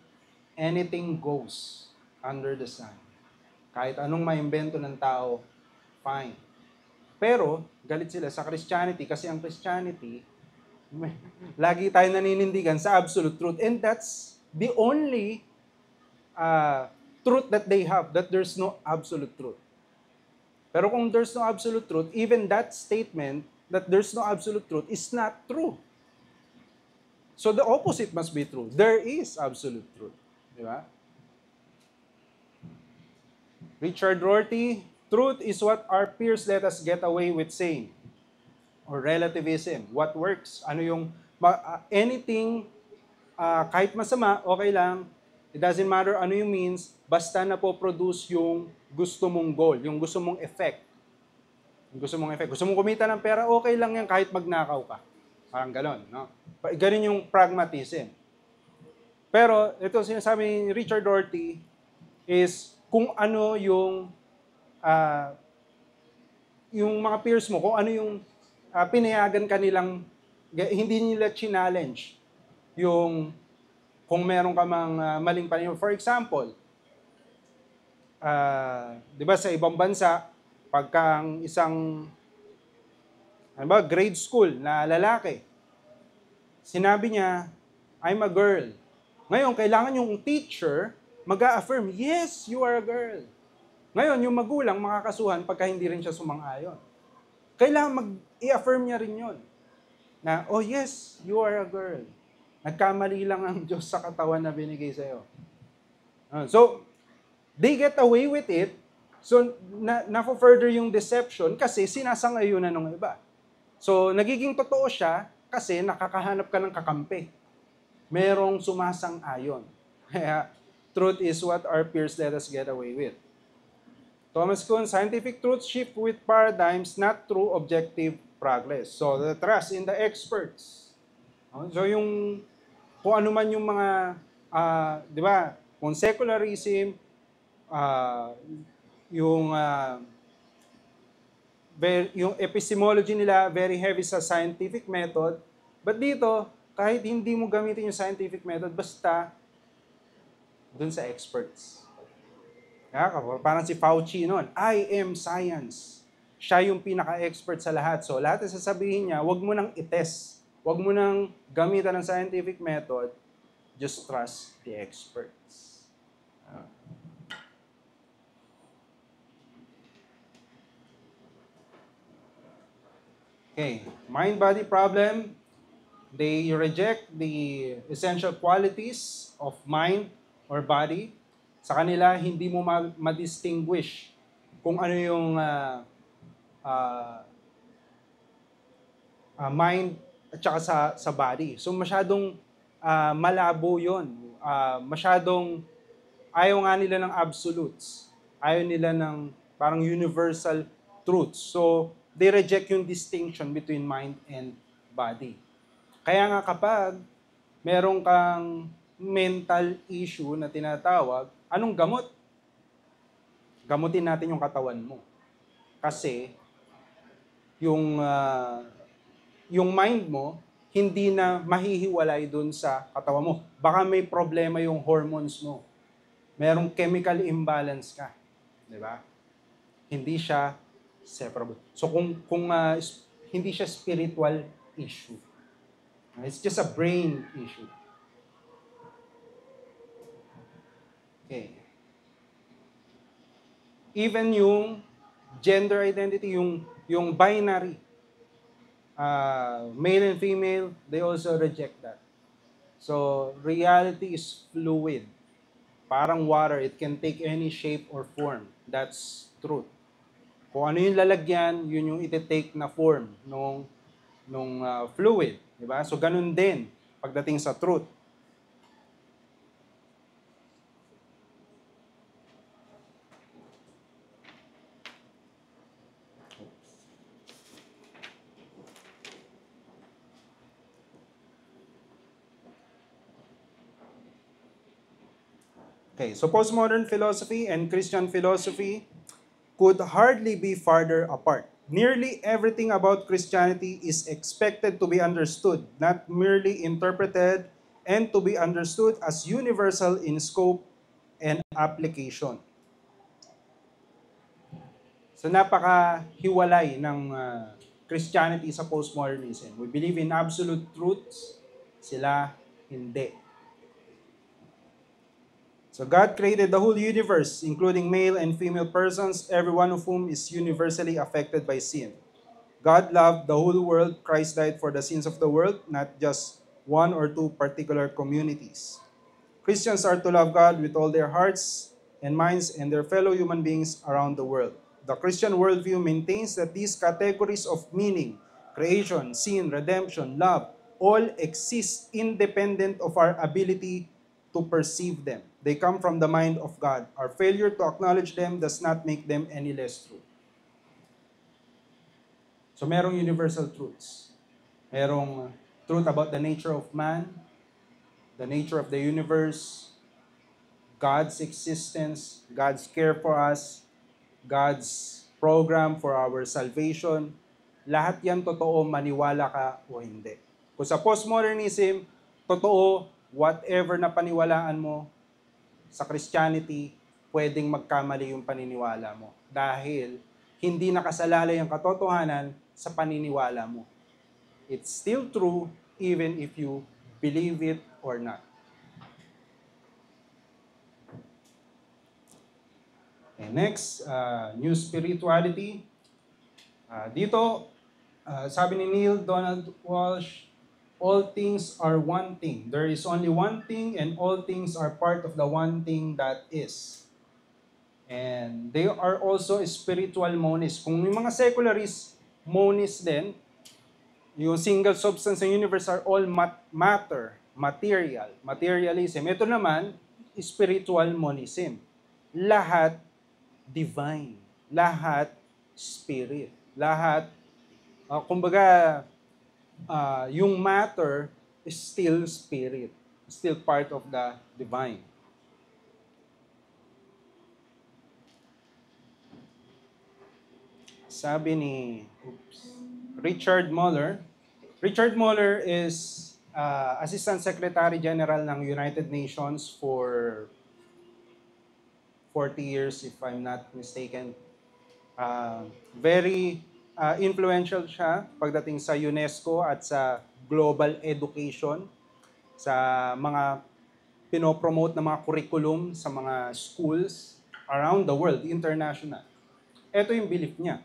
anything goes under the sun. Kahit anong maimbento ng tao, fine. Pero, galit sila sa Christianity kasi ang Christianity, lagi tayo naninindigan sa absolute truth. And that's the only truth that they have, that there's no absolute truth. Pero kung there's no absolute truth, even that statement that there's no absolute truth is not true. So the opposite must be true. There is absolute truth. Di ba? Richard Rorty, truth is what our peers let us get away with saying. Or relativism. What works? Ano yung, anything, kahit masama, okay lang. It doesn't matter ano yung means, basta na po produce yung gusto mong goal, yung gusto mong effect. Yung gusto mong effect. Gusto mong kumita ng pera, okay lang yan kahit magnakaw ka. Parang ganon, no? Ganon yung pragmatism. Pero, ito sinasabi ni Richard Rorty is kung ano yung mga peers mo, kung ano yung pinayagan kanilang, hindi nila challenge yung kung meron ka mang maling paniniwala. For example, di ba sa ibang bansa, pagka ang isang grade school na lalaki, sinabi niya, I'm a girl. Ngayon, kailangan yung teacher mag-a-affirm, yes, you are a girl. Ngayon, yung magulang makakasuhan pagka hindi rin siya sumang-ayon. Kailangan mag-i-affirm niya rin yun. Na, oh yes, you are a girl. Nagkamali lang ang Diyos sa katawan na binigay sa'yo. So, they get away with it. So, na-further yung deception kasi sinasang-ayunan ng iba. So, nagiging totoo siya kasi nakakahanap ka ng kakampi. Merong sumasang-ayon. Kaya, truth is what our peers let us get away with. Thomas Kuhn, scientific truth shift with paradigms, not through objective progress. So, the trust in the experts. So, kung ano man yung mga, di ba, kung secularism, yung epistemology nila, very heavy sa scientific method. But dito, Kahit hindi mo gamitin yung scientific method, basta dun sa experts. Parang si Fauci noon, I am science. Siya yung pinaka-expert sa lahat. So lahat na sasabihin niya, wag mo nang itest. Wag mo nang gamitan ng scientific method. Just trust the experts. Okay, mind-body problem. They reject the essential qualities of mind or body. Sa kanila, hindi mo ma-distinguish kung ano yung uh, mind at saka sa body. So masyadong malabo yun. Masyadong ayaw nga nila ng absolutes. Ayaw nila ng parang universal truths. So they reject yung distinction between mind and body. Kaya nga kapag meron kang mental issue na tinatawag, anong gamot? Gamutin natin yung katawan mo. Kasi yung mind mo, hindi na mahihiwalay dun sa katawan mo. Baka may problema yung hormones mo. Merong chemical imbalance ka. Di ba? Hindi siya separable. So kung hindi siya spiritual issue. It's just a brain issue. Okay. Even yung gender identity, yung binary, male and female, they also reject that. So, reality is fluid. Parang water, it can take any shape or form. That's truth. Kung ano yung lalagyan, yun yung iti-take na form nung fluid. Diba? So, ganun din pagdating sa truth. Okay, so postmodern philosophy and Christian philosophy could hardly be farther apart. Nearly everything about Christianity is expected to be understood, not merely interpreted, and to be understood as universal in scope and application. So napaka-hiwalay ng Christianity sa postmodernism. We believe in absolute truths, sila hindi. So God created the whole universe, including male and female persons, every one of whom is universally affected by sin. God loved the whole world. Christ died for the sins of the world, not just one or two particular communities. Christians are to love God with all their hearts and minds and their fellow human beings around the world. The Christian worldview maintains that these categories of meaning, creation, sin, redemption, love, all exist independent of our ability to perceive them. They come from the mind of God. Our failure to acknowledge them does not make them any less true. So merong universal truths. Merong truth about the nature of man, the nature of the universe, God's existence, God's care for us, God's program for our salvation. Lahat yan totoo, maniwala ka o hindi. Kung sa postmodernism, totoo, whatever na paniwalaan mo sa Christianity, pwedeng magkamali yung paniniwala mo. Dahil hindi nakasalalay ang katotohanan sa paniniwala mo. It's still true even if you believe it or not. Okay, next, new spirituality. Dito, sabi ni Neil Donald Walsh, all things are one thing. There is only one thing and all things are part of the one thing that is. And they are also spiritual monists. Kung yung mga secularists, monists din, yung single substance ng universe are all matter, material, materialism. Ito naman, spiritual monism. Lahat divine. Lahat spirit. Lahat, yung matter is still spirit. Still part of the divine. Sabi ni Richard Muller is Assistant Secretary General ng United Nations for 40 years, if I'm not mistaken. Very influential siya pagdating sa UNESCO at sa global education, sa mga pinopromote na mga curriculum sa mga schools around the world, international. Ito yung belief niya.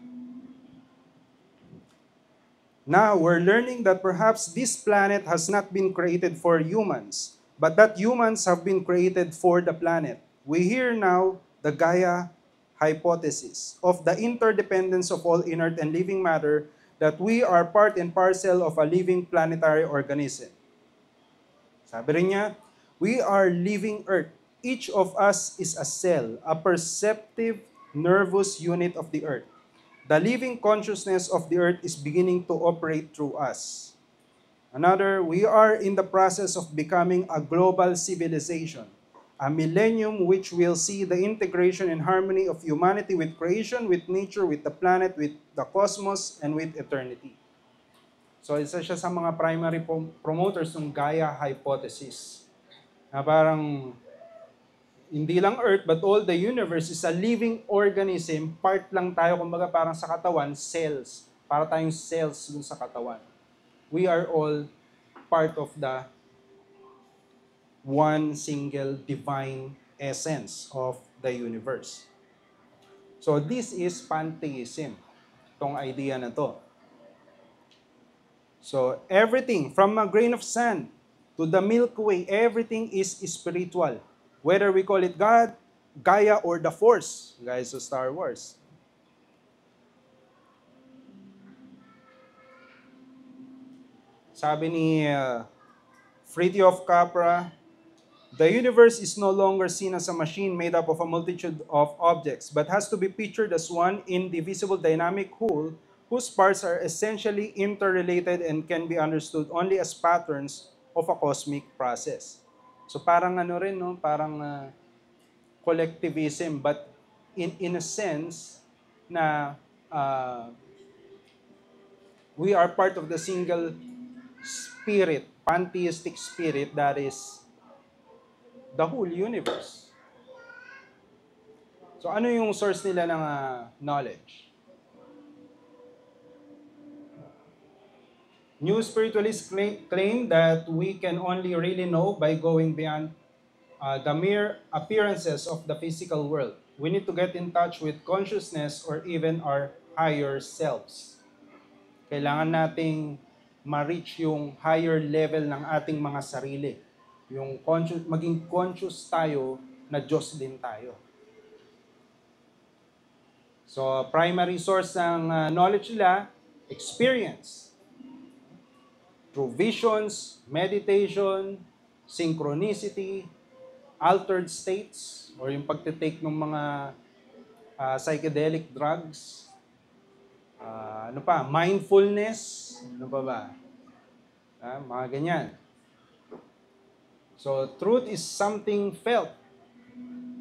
Now, we're learning that perhaps this planet has not been created for humans, but that humans have been created for the planet. We hear now the Gaia hypothesis of the interdependence of all inert and living matter, that we are part and parcel of a living planetary organism. Sabi rin niya, we are living Earth. Each of us is a cell, a perceptive nervous unit of the Earth. The living consciousness of the Earth is beginning to operate through us. Another, we are in the process of becoming a global civilization, a millennium which will see the integration and harmony of humanity with creation, with nature, with the planet, with the cosmos, and with eternity. So isa siya sa mga primary promoters ng Gaia hypothesis. Na parang hindi lang Earth but all the universe is a living organism. Part lang tayo, kumbaga parang sa katawan, cells. Para tayong cells dun sa katawan. We are all part of the one single divine essence of the universe. So this is pantheism, tong idea na to. So everything from a grain of sand to the Milky Way, everything is spiritual. Whether we call it God, Gaia, or the Force, guys, sa Star Wars. Sabi ni Fritjof Capra, the universe is no longer seen as a machine made up of a multitude of objects, but has to be pictured as one indivisible dynamic whole whose parts are essentially interrelated and can be understood only as patterns of a cosmic process. So parang ano rin, no? Parang collectivism, but in a sense na we are part of the single spirit, pantheistic spirit that is the whole universe. So ano yung source nila ng knowledge? New spiritualists claim that we can only really know by going beyond the mere appearances of the physical world. We need to get in touch with consciousness or even our higher selves. Kailangan nating ma-reach yung higher level ng ating mga sarili. Yung maging conscious tayo na Diyos din tayo. So, primary source ng knowledge nila, experience. Through visions, meditation, synchronicity, altered states, or yung pagtitake ng mga psychedelic drugs, mindfulness, ano pa ba? Mga ganyan. So, truth is something felt.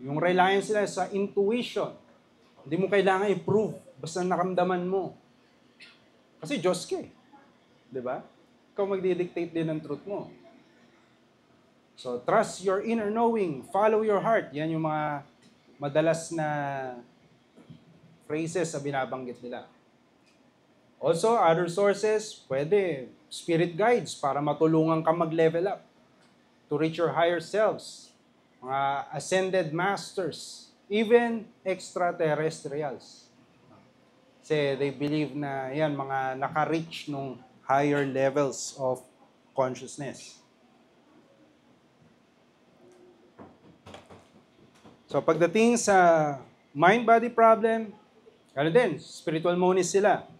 Yung reliance nila sa intuition. Hindi mo kailangan i-prove, basta nakamdaman mo. Kasi Diyos ka eh. Di ba? Ikaw magdidictate din ng truth mo. So, trust your inner knowing. Follow your heart. Yan yung mga madalas na phrases na binabanggit nila. Also, other sources, pwede. Spirit guides para matulungan ka mag-level up. To reach your higher selves. Mga ascended masters. Even extraterrestrials. Kasi they believe na yan, mga naka-reach nung higher levels of consciousness. So pagdating sa mind-body problem, ano din, spiritual monists sila.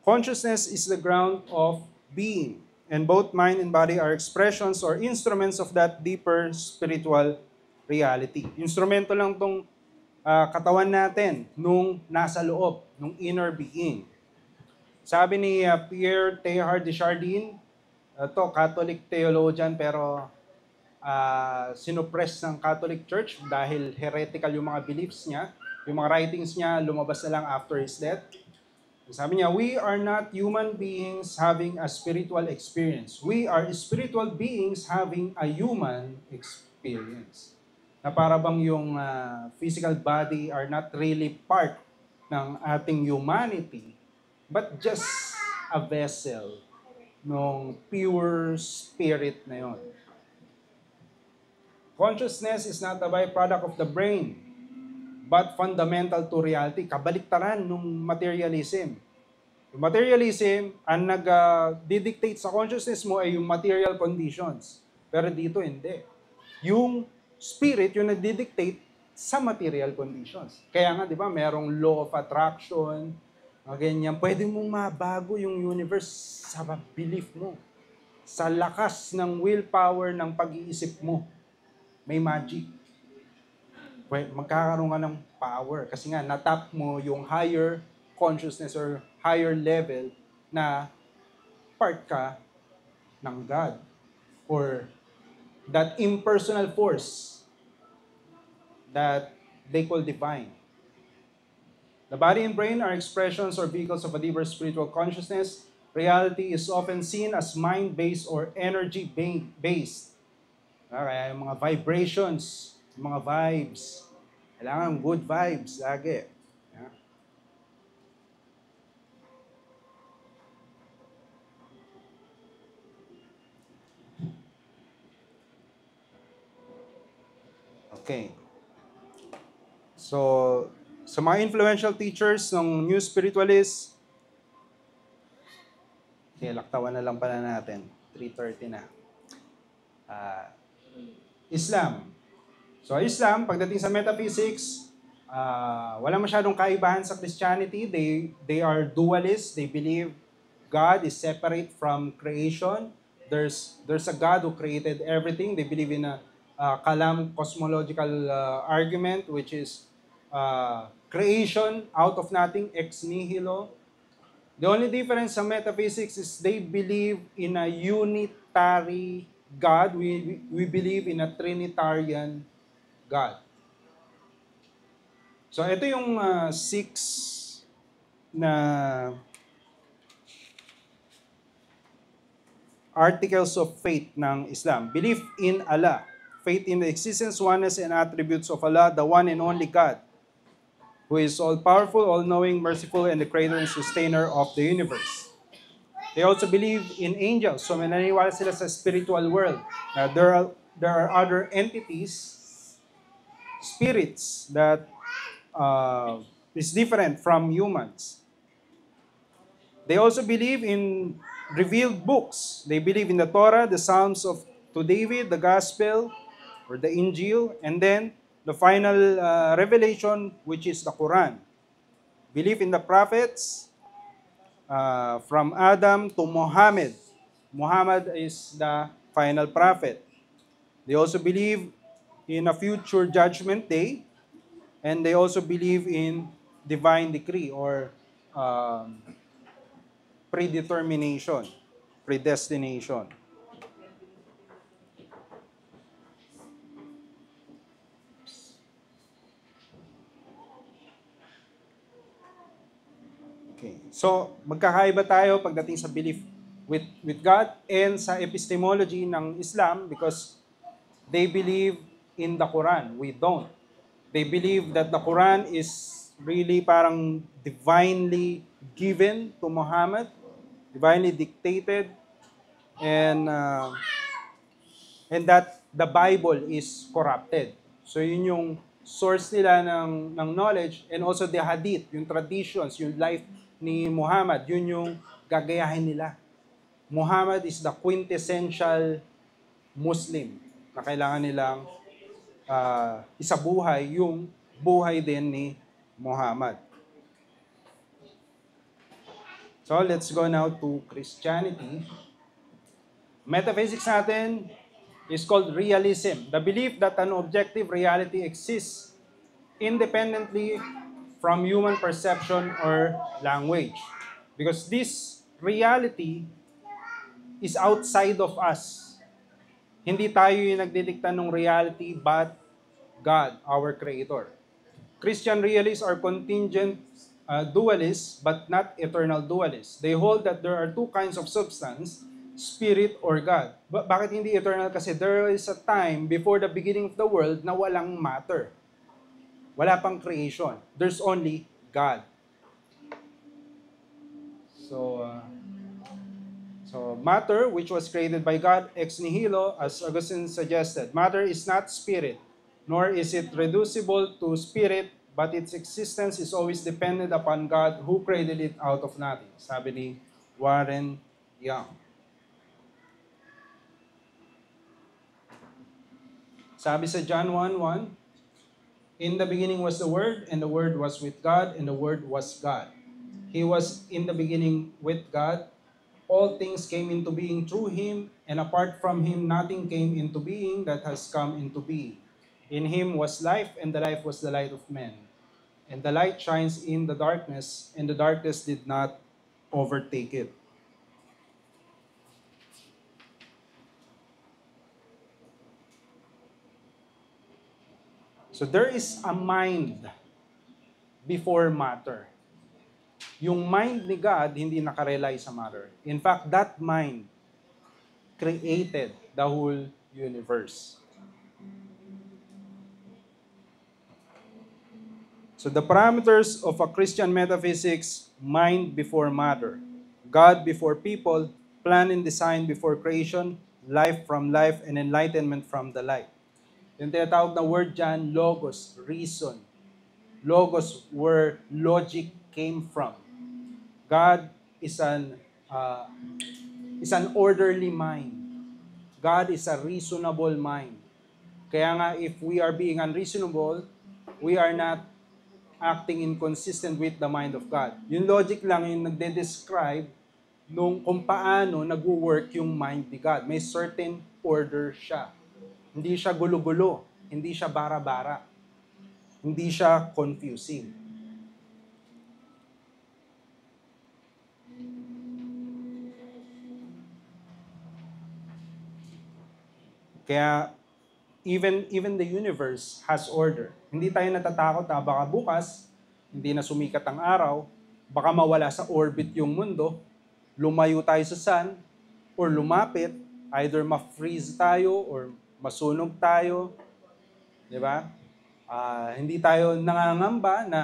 Consciousness is the ground of being, and both mind and body are expressions or instruments of that deeper spiritual reality. Instrumento lang tong katawan natin nung nasa loob, nung inner being. Sabi ni Pierre Teilhard de Chardin, Catholic theologian pero sinupress ng Catholic Church dahil heretical yung mga beliefs niya. Yung mga writings niya lumabas na lang after his death. Sabi niya, we are not human beings having a spiritual experience. We are spiritual beings having a human experience. Na para bang yung physical body are not really part ng ating humanity, but just a vessel ng pure spirit na yon. Consciousness is not a byproduct of the brain, but fundamental to reality. Kabaliktaran ng materialism. Yung materialism, ang nag-dictate sa consciousness mo ay yung material conditions. Pero dito, hindi. Yung spirit, yung nag-dictate sa material conditions. Kaya nga, di ba, merong law of attraction, mga ganyan. Pwede mong mabago yung universe sa belief mo. Sa lakas ng willpower ng pag-iisip mo. May magic. Magkakaroon ka ng power. Kasi nga, natap mo yung higher consciousness or higher level na part ka ng God. Or that impersonal force that they call divine. The body and brain are expressions or vehicles of a deeper spiritual consciousness. Reality is often seen as mind-based or energy-based. Kaya yung mga vibrations, yung mga vibes, kailangan good vibes lagi. Okay. So, sa mga influential teachers ng New Spiritualists, okay, laktawan na lang pala natin. 3:30 na. Islam. So, Islam, pagdating sa metaphysics, wala masyadong kaibahan sa Christianity. They are dualists. They believe God is separate from creation. There's a God who created everything. They believe in a Kalam cosmological argument, which is creation out of nothing, ex nihilo. The only difference sa metaphysics is they believe in a unitary God. We believe in a Trinitarian God. So ito yung 6 na articles of faith ng Islam. Belief in Allah. Faith in the existence, oneness, and attributes of Allah, the one and only God, who is all-powerful, all-knowing, merciful, and the creator and sustainer of the universe. They also believe in angels. So naniniwala sila sa spiritual world. Now, there are other entities, spirits, that is different from humans. They also believe in revealed books. They believe in the Torah, the Psalms to David, the Gospel, or the Injil, and then the final revelation, which is the Quran. Believe in the prophets, from Adam to Muhammad. Muhammad is the final prophet. They also believe in a future judgment day, and they also believe in divine decree or predetermination, predestination. Okay. So, magkakaiba tayo pagdating sa belief with God and sa epistemology ng Islam because they believe in the Quran. We don't. They believe that the Quran is really parang divinely given to Muhammad, divinely dictated, and that the Bible is corrupted. So yun yung source nila ng knowledge, and also the hadith, yung traditions, yung life ni Muhammad, yun yung gagayahin nila. Muhammad is the quintessential Muslim na kailangan nilang isabuhay yung buhay din ni Muhammad. So let's go now to Christianity. Metaphysics natin is called realism. The belief that an objective reality exists independently from human perception or language. Because this reality is outside of us. Hindi tayo yung nagdidikta ng reality, but God, our Creator. Christian realists are contingent dualists, but not eternal dualists. They hold that there are two kinds of substance, spirit or God. Bakit hindi eternal? Kasi there is a time before the beginning of the world na walang matter. Wala pang creation. There's only God. So, matter, which was created by God ex nihilo, as Augustine suggested, matter is not spirit, nor is it reducible to spirit, but its existence is always dependent upon God who created it out of nothing. Sabi ni Warren Young. Sabi sa John 1:1, in the beginning was the Word, and the Word was with God, and the Word was God. He was in the beginning with God. All things came into being through Him, and apart from Him, nothing came into being that has come into being. In Him was life, and the life was the light of men. And the light shines in the darkness, and the darkness did not overtake it. So there is a mind before matter. Yung mind ni God hindi nakarely sa matter. In fact, that mind created the whole universe. So the parameters of a Christian metaphysics, mind before matter, God before people, plan and design before creation, life from life, and enlightenment from the light. Yung tinatawag na word dyan, logos, reason. Logos, where logic came from. God is an orderly mind. God is a reasonable mind. Kaya nga, if we are being unreasonable, we are not acting inconsistent with the mind of God. Yung logic lang yung nagde-describe nung kung paano nag-work yung mind ni God. May certain order siya. Hindi siya gulo-gulo. Hindi siya bara-bara. Hindi siya confusing. Kaya, even the universe has order. Hindi tayo natatakot na baka bukas, hindi na sumikat ang araw, baka mawala sa orbit yung mundo, lumayo tayo sa sun, or lumapit, either ma-freeze tayo or masunog tayo. Di ba? Hindi tayo nangangamba na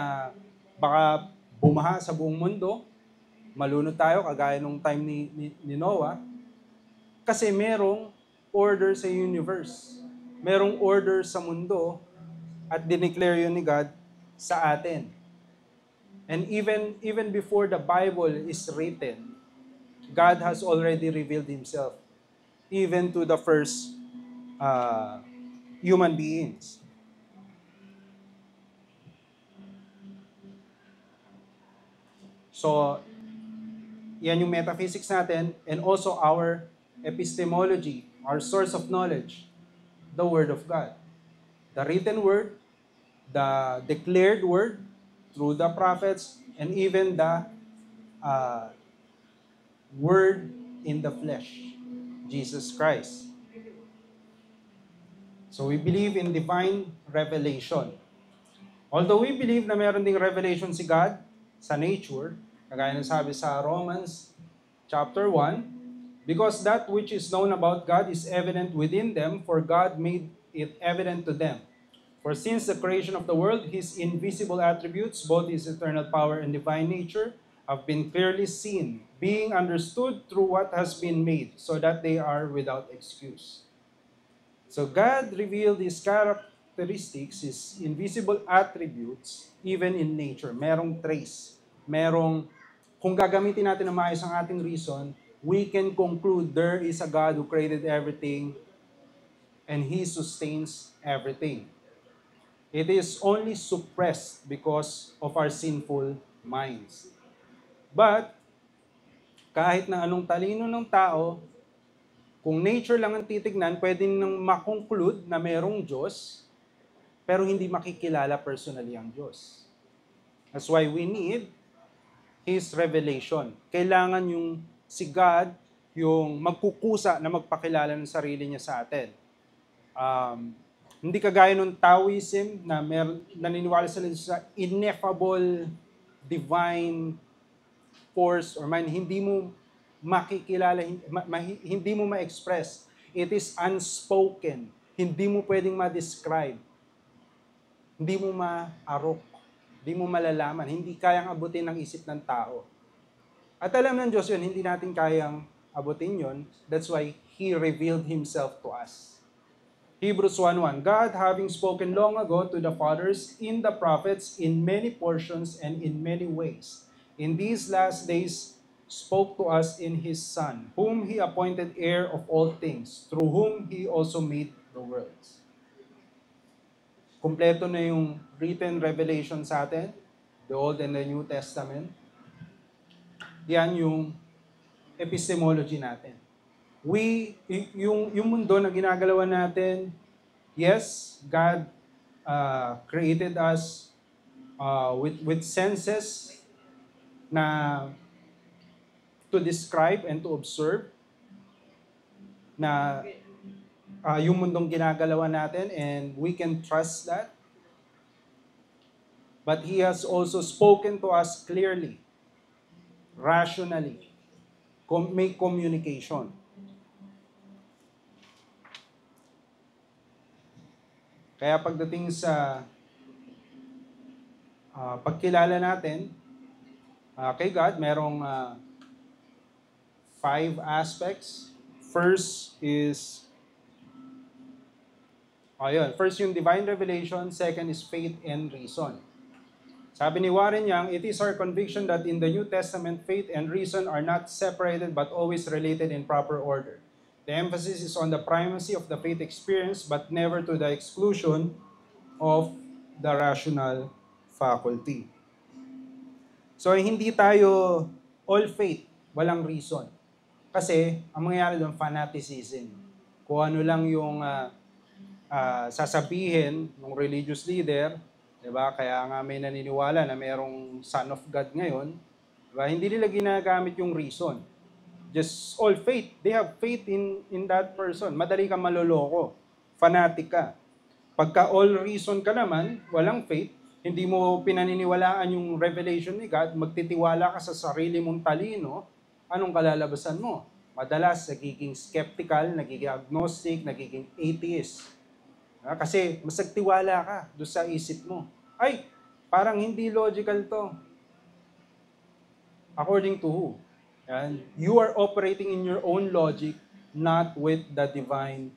baka bumaha sa buong mundo, malunod tayo kagaya nung time ni Noah, kasi merong order sa universe. Merong order sa mundo at dineclare yun ni God sa atin. And even before the Bible is written, God has already revealed Himself even to the first human beings. So, yan yung metaphysics natin and also our epistemology, our source of knowledge, the Word of God. The written Word, the declared Word through the prophets, and even the Word in the flesh, Jesus Christ. So we believe in divine revelation. Although we believe na meron ding revelation si God sa nature, kagaya ng sabi sa Romans chapter 1, because that which is known about God is evident within them, for God made it evident to them. For since the creation of the world, His invisible attributes, both His eternal power and divine nature, have been clearly seen, being understood through what has been made, so that they are without excuse. So God revealed His characteristics, His invisible attributes, even in nature. Merong trace. Kung gagamitin natin na maayos ang ating reason, we can conclude there is a God who created everything and He sustains everything. It is only suppressed because of our sinful minds. But, kahit na anong talino ng tao, kung nature lang ang titignan, pwede nang makonclude na merong Diyos, pero hindi makikilala personally ang Diyos. That's why we need His revelation. Kailangan yung si God, yung magkukusa na magpakilala ng sarili niya sa atin. Hindi kagaya ng Taoism na naniniwala sila sa ineffable divine force or mind, hindi mo makikilala, hindi mo ma-express. It is unspoken. Hindi mo pwedeng ma-describe. Hindi mo ma-arok. Hindi mo malalaman. Hindi kayang abutin ng isip ng tao. At alam ng Diyos yun, hindi natin kayang abutin yun. That's why He revealed Himself to us. Hebrews 1:1, God having spoken long ago to the fathers in the prophets in many portions and in many ways, in these last days spoke to us in His Son, whom He appointed heir of all things, through whom He also made the worlds. Kompleto na yung written revelation sa atin, the Old and the New Testament. Yan yung epistemology natin. Yung mundo na ginagalawan natin, yes, God created us with senses na to describe and to observe na yung mundong ginagalawan natin, and we can trust that. But He has also spoken to us clearly, rationally, may communication. Kaya pagdating sa pagkilala natin kay God, merong 5 aspects. First is, first yung divine revelation, second is faith and reason. Sabi ni Warren Young, it is our conviction that in the New Testament, faith and reason are not separated but always related in proper order. The emphasis is on the primacy of the faith experience but never to the exclusion of the rational faculty. So hindi tayo all faith, walang reason. Kasi ang mangyayari doon, fanaticism. Kung ano lang yung sasabihin ng religious leader, diba? Kaya nga may naniniwala na mayroong Son of God ngayon, diba? Hindi nila ginagamit yung reason. Just all faith. They have faith in that person. Madali ka maloloko. Fanatic ka. Pagka all reason ka naman, walang faith, hindi mo pinaniniwalaan yung revelation ni God, magtitiwala ka sa sarili mong talino, anong kalalabasan mo? Madalas, nagiging skeptical, nagiging agnostic, nagiging atheist. Kasi mas nagtiwala ka doon sa isip mo. Ay, parang hindi logical to. According to who? And you are operating in your own logic, not with the divine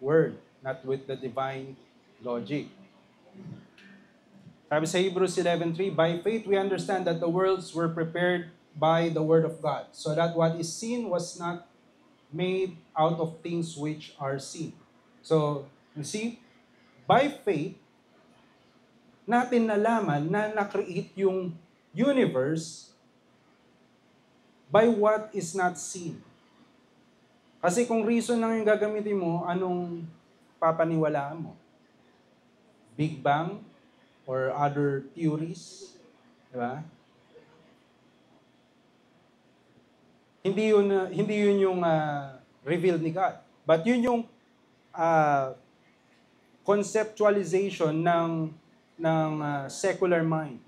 word, not with the divine logic. Sabi sa Hebrews 11:3, by faith we understand that the worlds were prepared by the word of God, so that what is seen was not made out of things which are seen. So, you see, by faith, natin nalaman na na-create yung universe by what is not seen. Kasi kung reason lang yung gagamitin mo, anong papaniwalaan mo? Big Bang or other theories? Diba? Hindi yun yung revealed ni God. But yun yung conceptualization ng secular mind.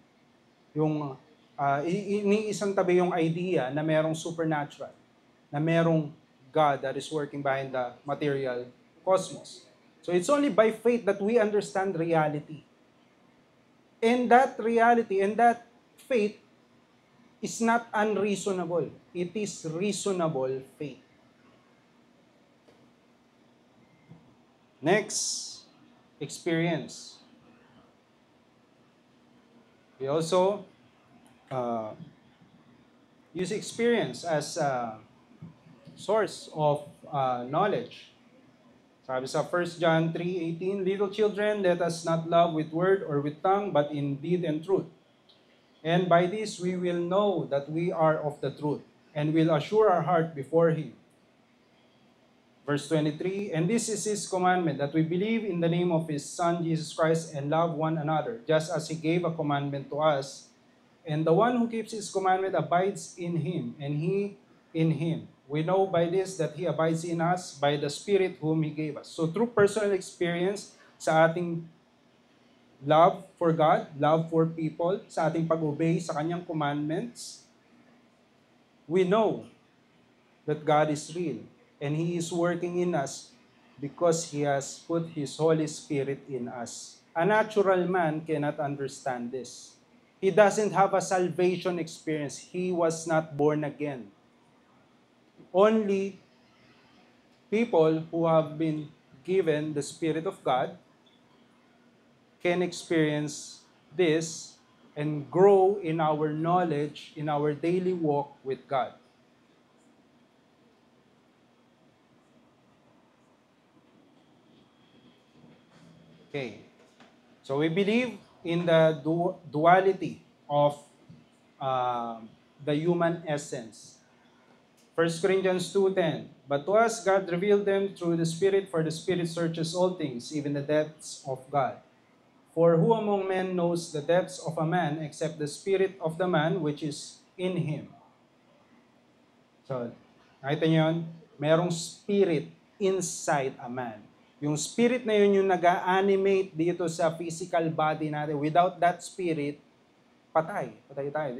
Yung iniisang tabi yung idea na merong supernatural, na merong God that is working behind the material cosmos. So it's only by faith that we understand reality. And that reality and that faith is not unreasonable. It is reasonable faith. Next, experience. We also use experience as a source of knowledge. Sabi sa 1 John 3:18, little children, let us not love with word or with tongue, but in deed and truth. And by this we will know that we are of the truth, and will assure our heart before Him. Verse 23, and this is His commandment, that we believe in the name of His Son, Jesus Christ, and love one another, just as He gave a commandment to us. And the one who keeps His commandment abides in Him, and He in Him. We know by this that He abides in us by the Spirit whom He gave us. So through personal experience sa ating love for God, love for people, sa ating pag-obey sa kanyang commandments, we know that God is real and He is working in us because He has put His Holy Spirit in us. A natural man cannot understand this. He doesn't have a salvation experience. He was not born again. Only people who have been given the Spirit of God can experience this and grow in our knowledge, in our daily walk with God. Okay. So we believe in the duality of the human essence. 1 Corinthians 2:10. But to us God revealed them through the Spirit, for the Spirit searches all things, even the depths of God. For who among men knows the depths of a man except the spirit of the man which is in him? So, nakita niyo yun? Merong spirit inside a man. Yung spirit na yun yung nag-animate dito sa physical body natin. Without that spirit, patay. Patay tayo.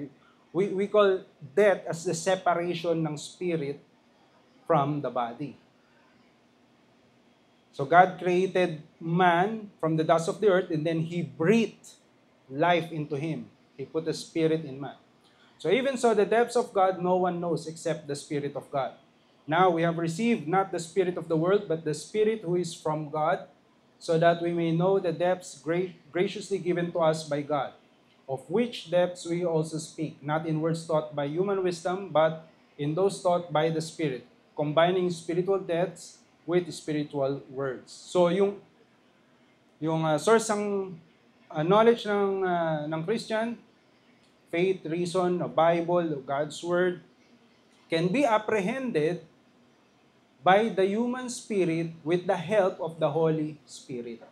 We call death as the separation ng spirit from the body. So God created man from the dust of the earth and then He breathed life into him. He put a spirit in man. So even so, the depths of God no one knows except the Spirit of God. Now we have received not the spirit of the world, but the Spirit who is from God, so that we may know the depths graciously given to us by God, of which depths we also speak, not in words taught by human wisdom, but in those taught by the Spirit, combining spiritual depths with spiritual words. So yung source ng knowledge ng Christian, faith, reason, the Bible, God's Word, can be apprehended by the human spirit with the help of the Holy Spirit.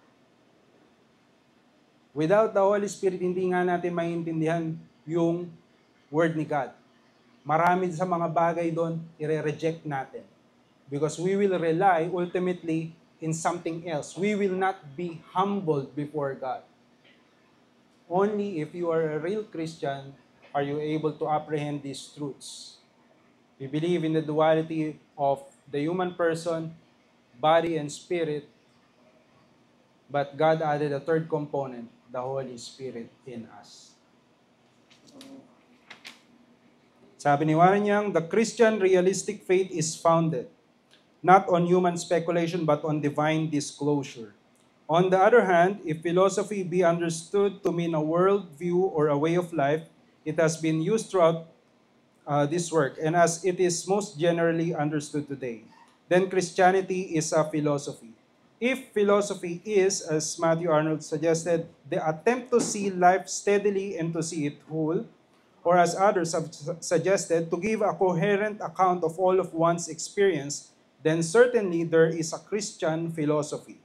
Without the Holy Spirit, hindi nga natin maintindihan yung Word ni God. Marami sa mga bagay doon, i-reject natin. Because we will rely ultimately in something else. We will not be humbled before God. Only if you are a real Christian are you able to apprehend these truths. We believe in the duality of the human person, body and spirit, but God added a third component, the Holy Spirit in us. Sabi ni Warren Young, the Christian realistic faith is founded not on human speculation but on divine disclosure. On the other hand, if philosophy be understood to mean a worldview or a way of life, it has been used throughout this work, and as it is most generally understood today, then Christianity is a philosophy. If philosophy is, as Matthew Arnold suggested, the attempt to see life steadily and to see it whole, or as others have suggested, to give a coherent account of all of one's experience, then certainly there is a Christian philosophy.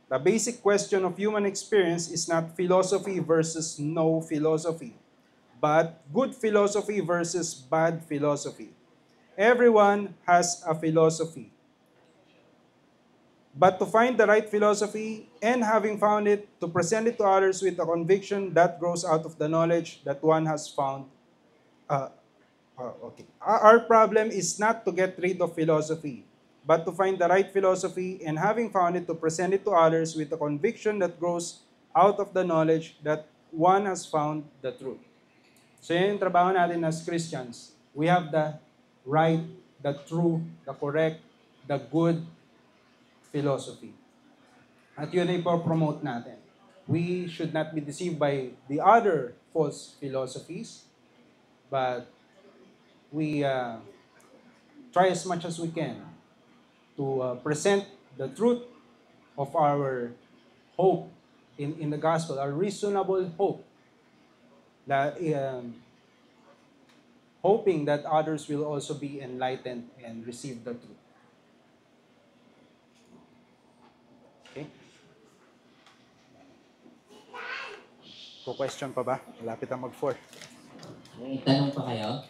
The basic question of human experience is not philosophy versus no philosophy, but good philosophy versus bad philosophy. Everyone has a philosophy. But to find the right philosophy and having found it, to present it to others with a conviction that grows out of the knowledge that one has found. Uh, okay. Our problem is not to get rid of philosophy, but to find the right philosophy and having found it, to present it to others with a conviction that grows out of the knowledge that one has found the truth. So yun yung trabaho natin as Christians. We have the right, the true, the correct, the good philosophy. At yun ay ipopromote natin. We should not be deceived by the other false philosophies, but we try as much as we can to present the truth of our hope in the gospel, our reasonable hope, that hoping that others will also be enlightened and receive the truth. Okay? Question pa ba? Malapit ang mag-4. May tanong pa kayo?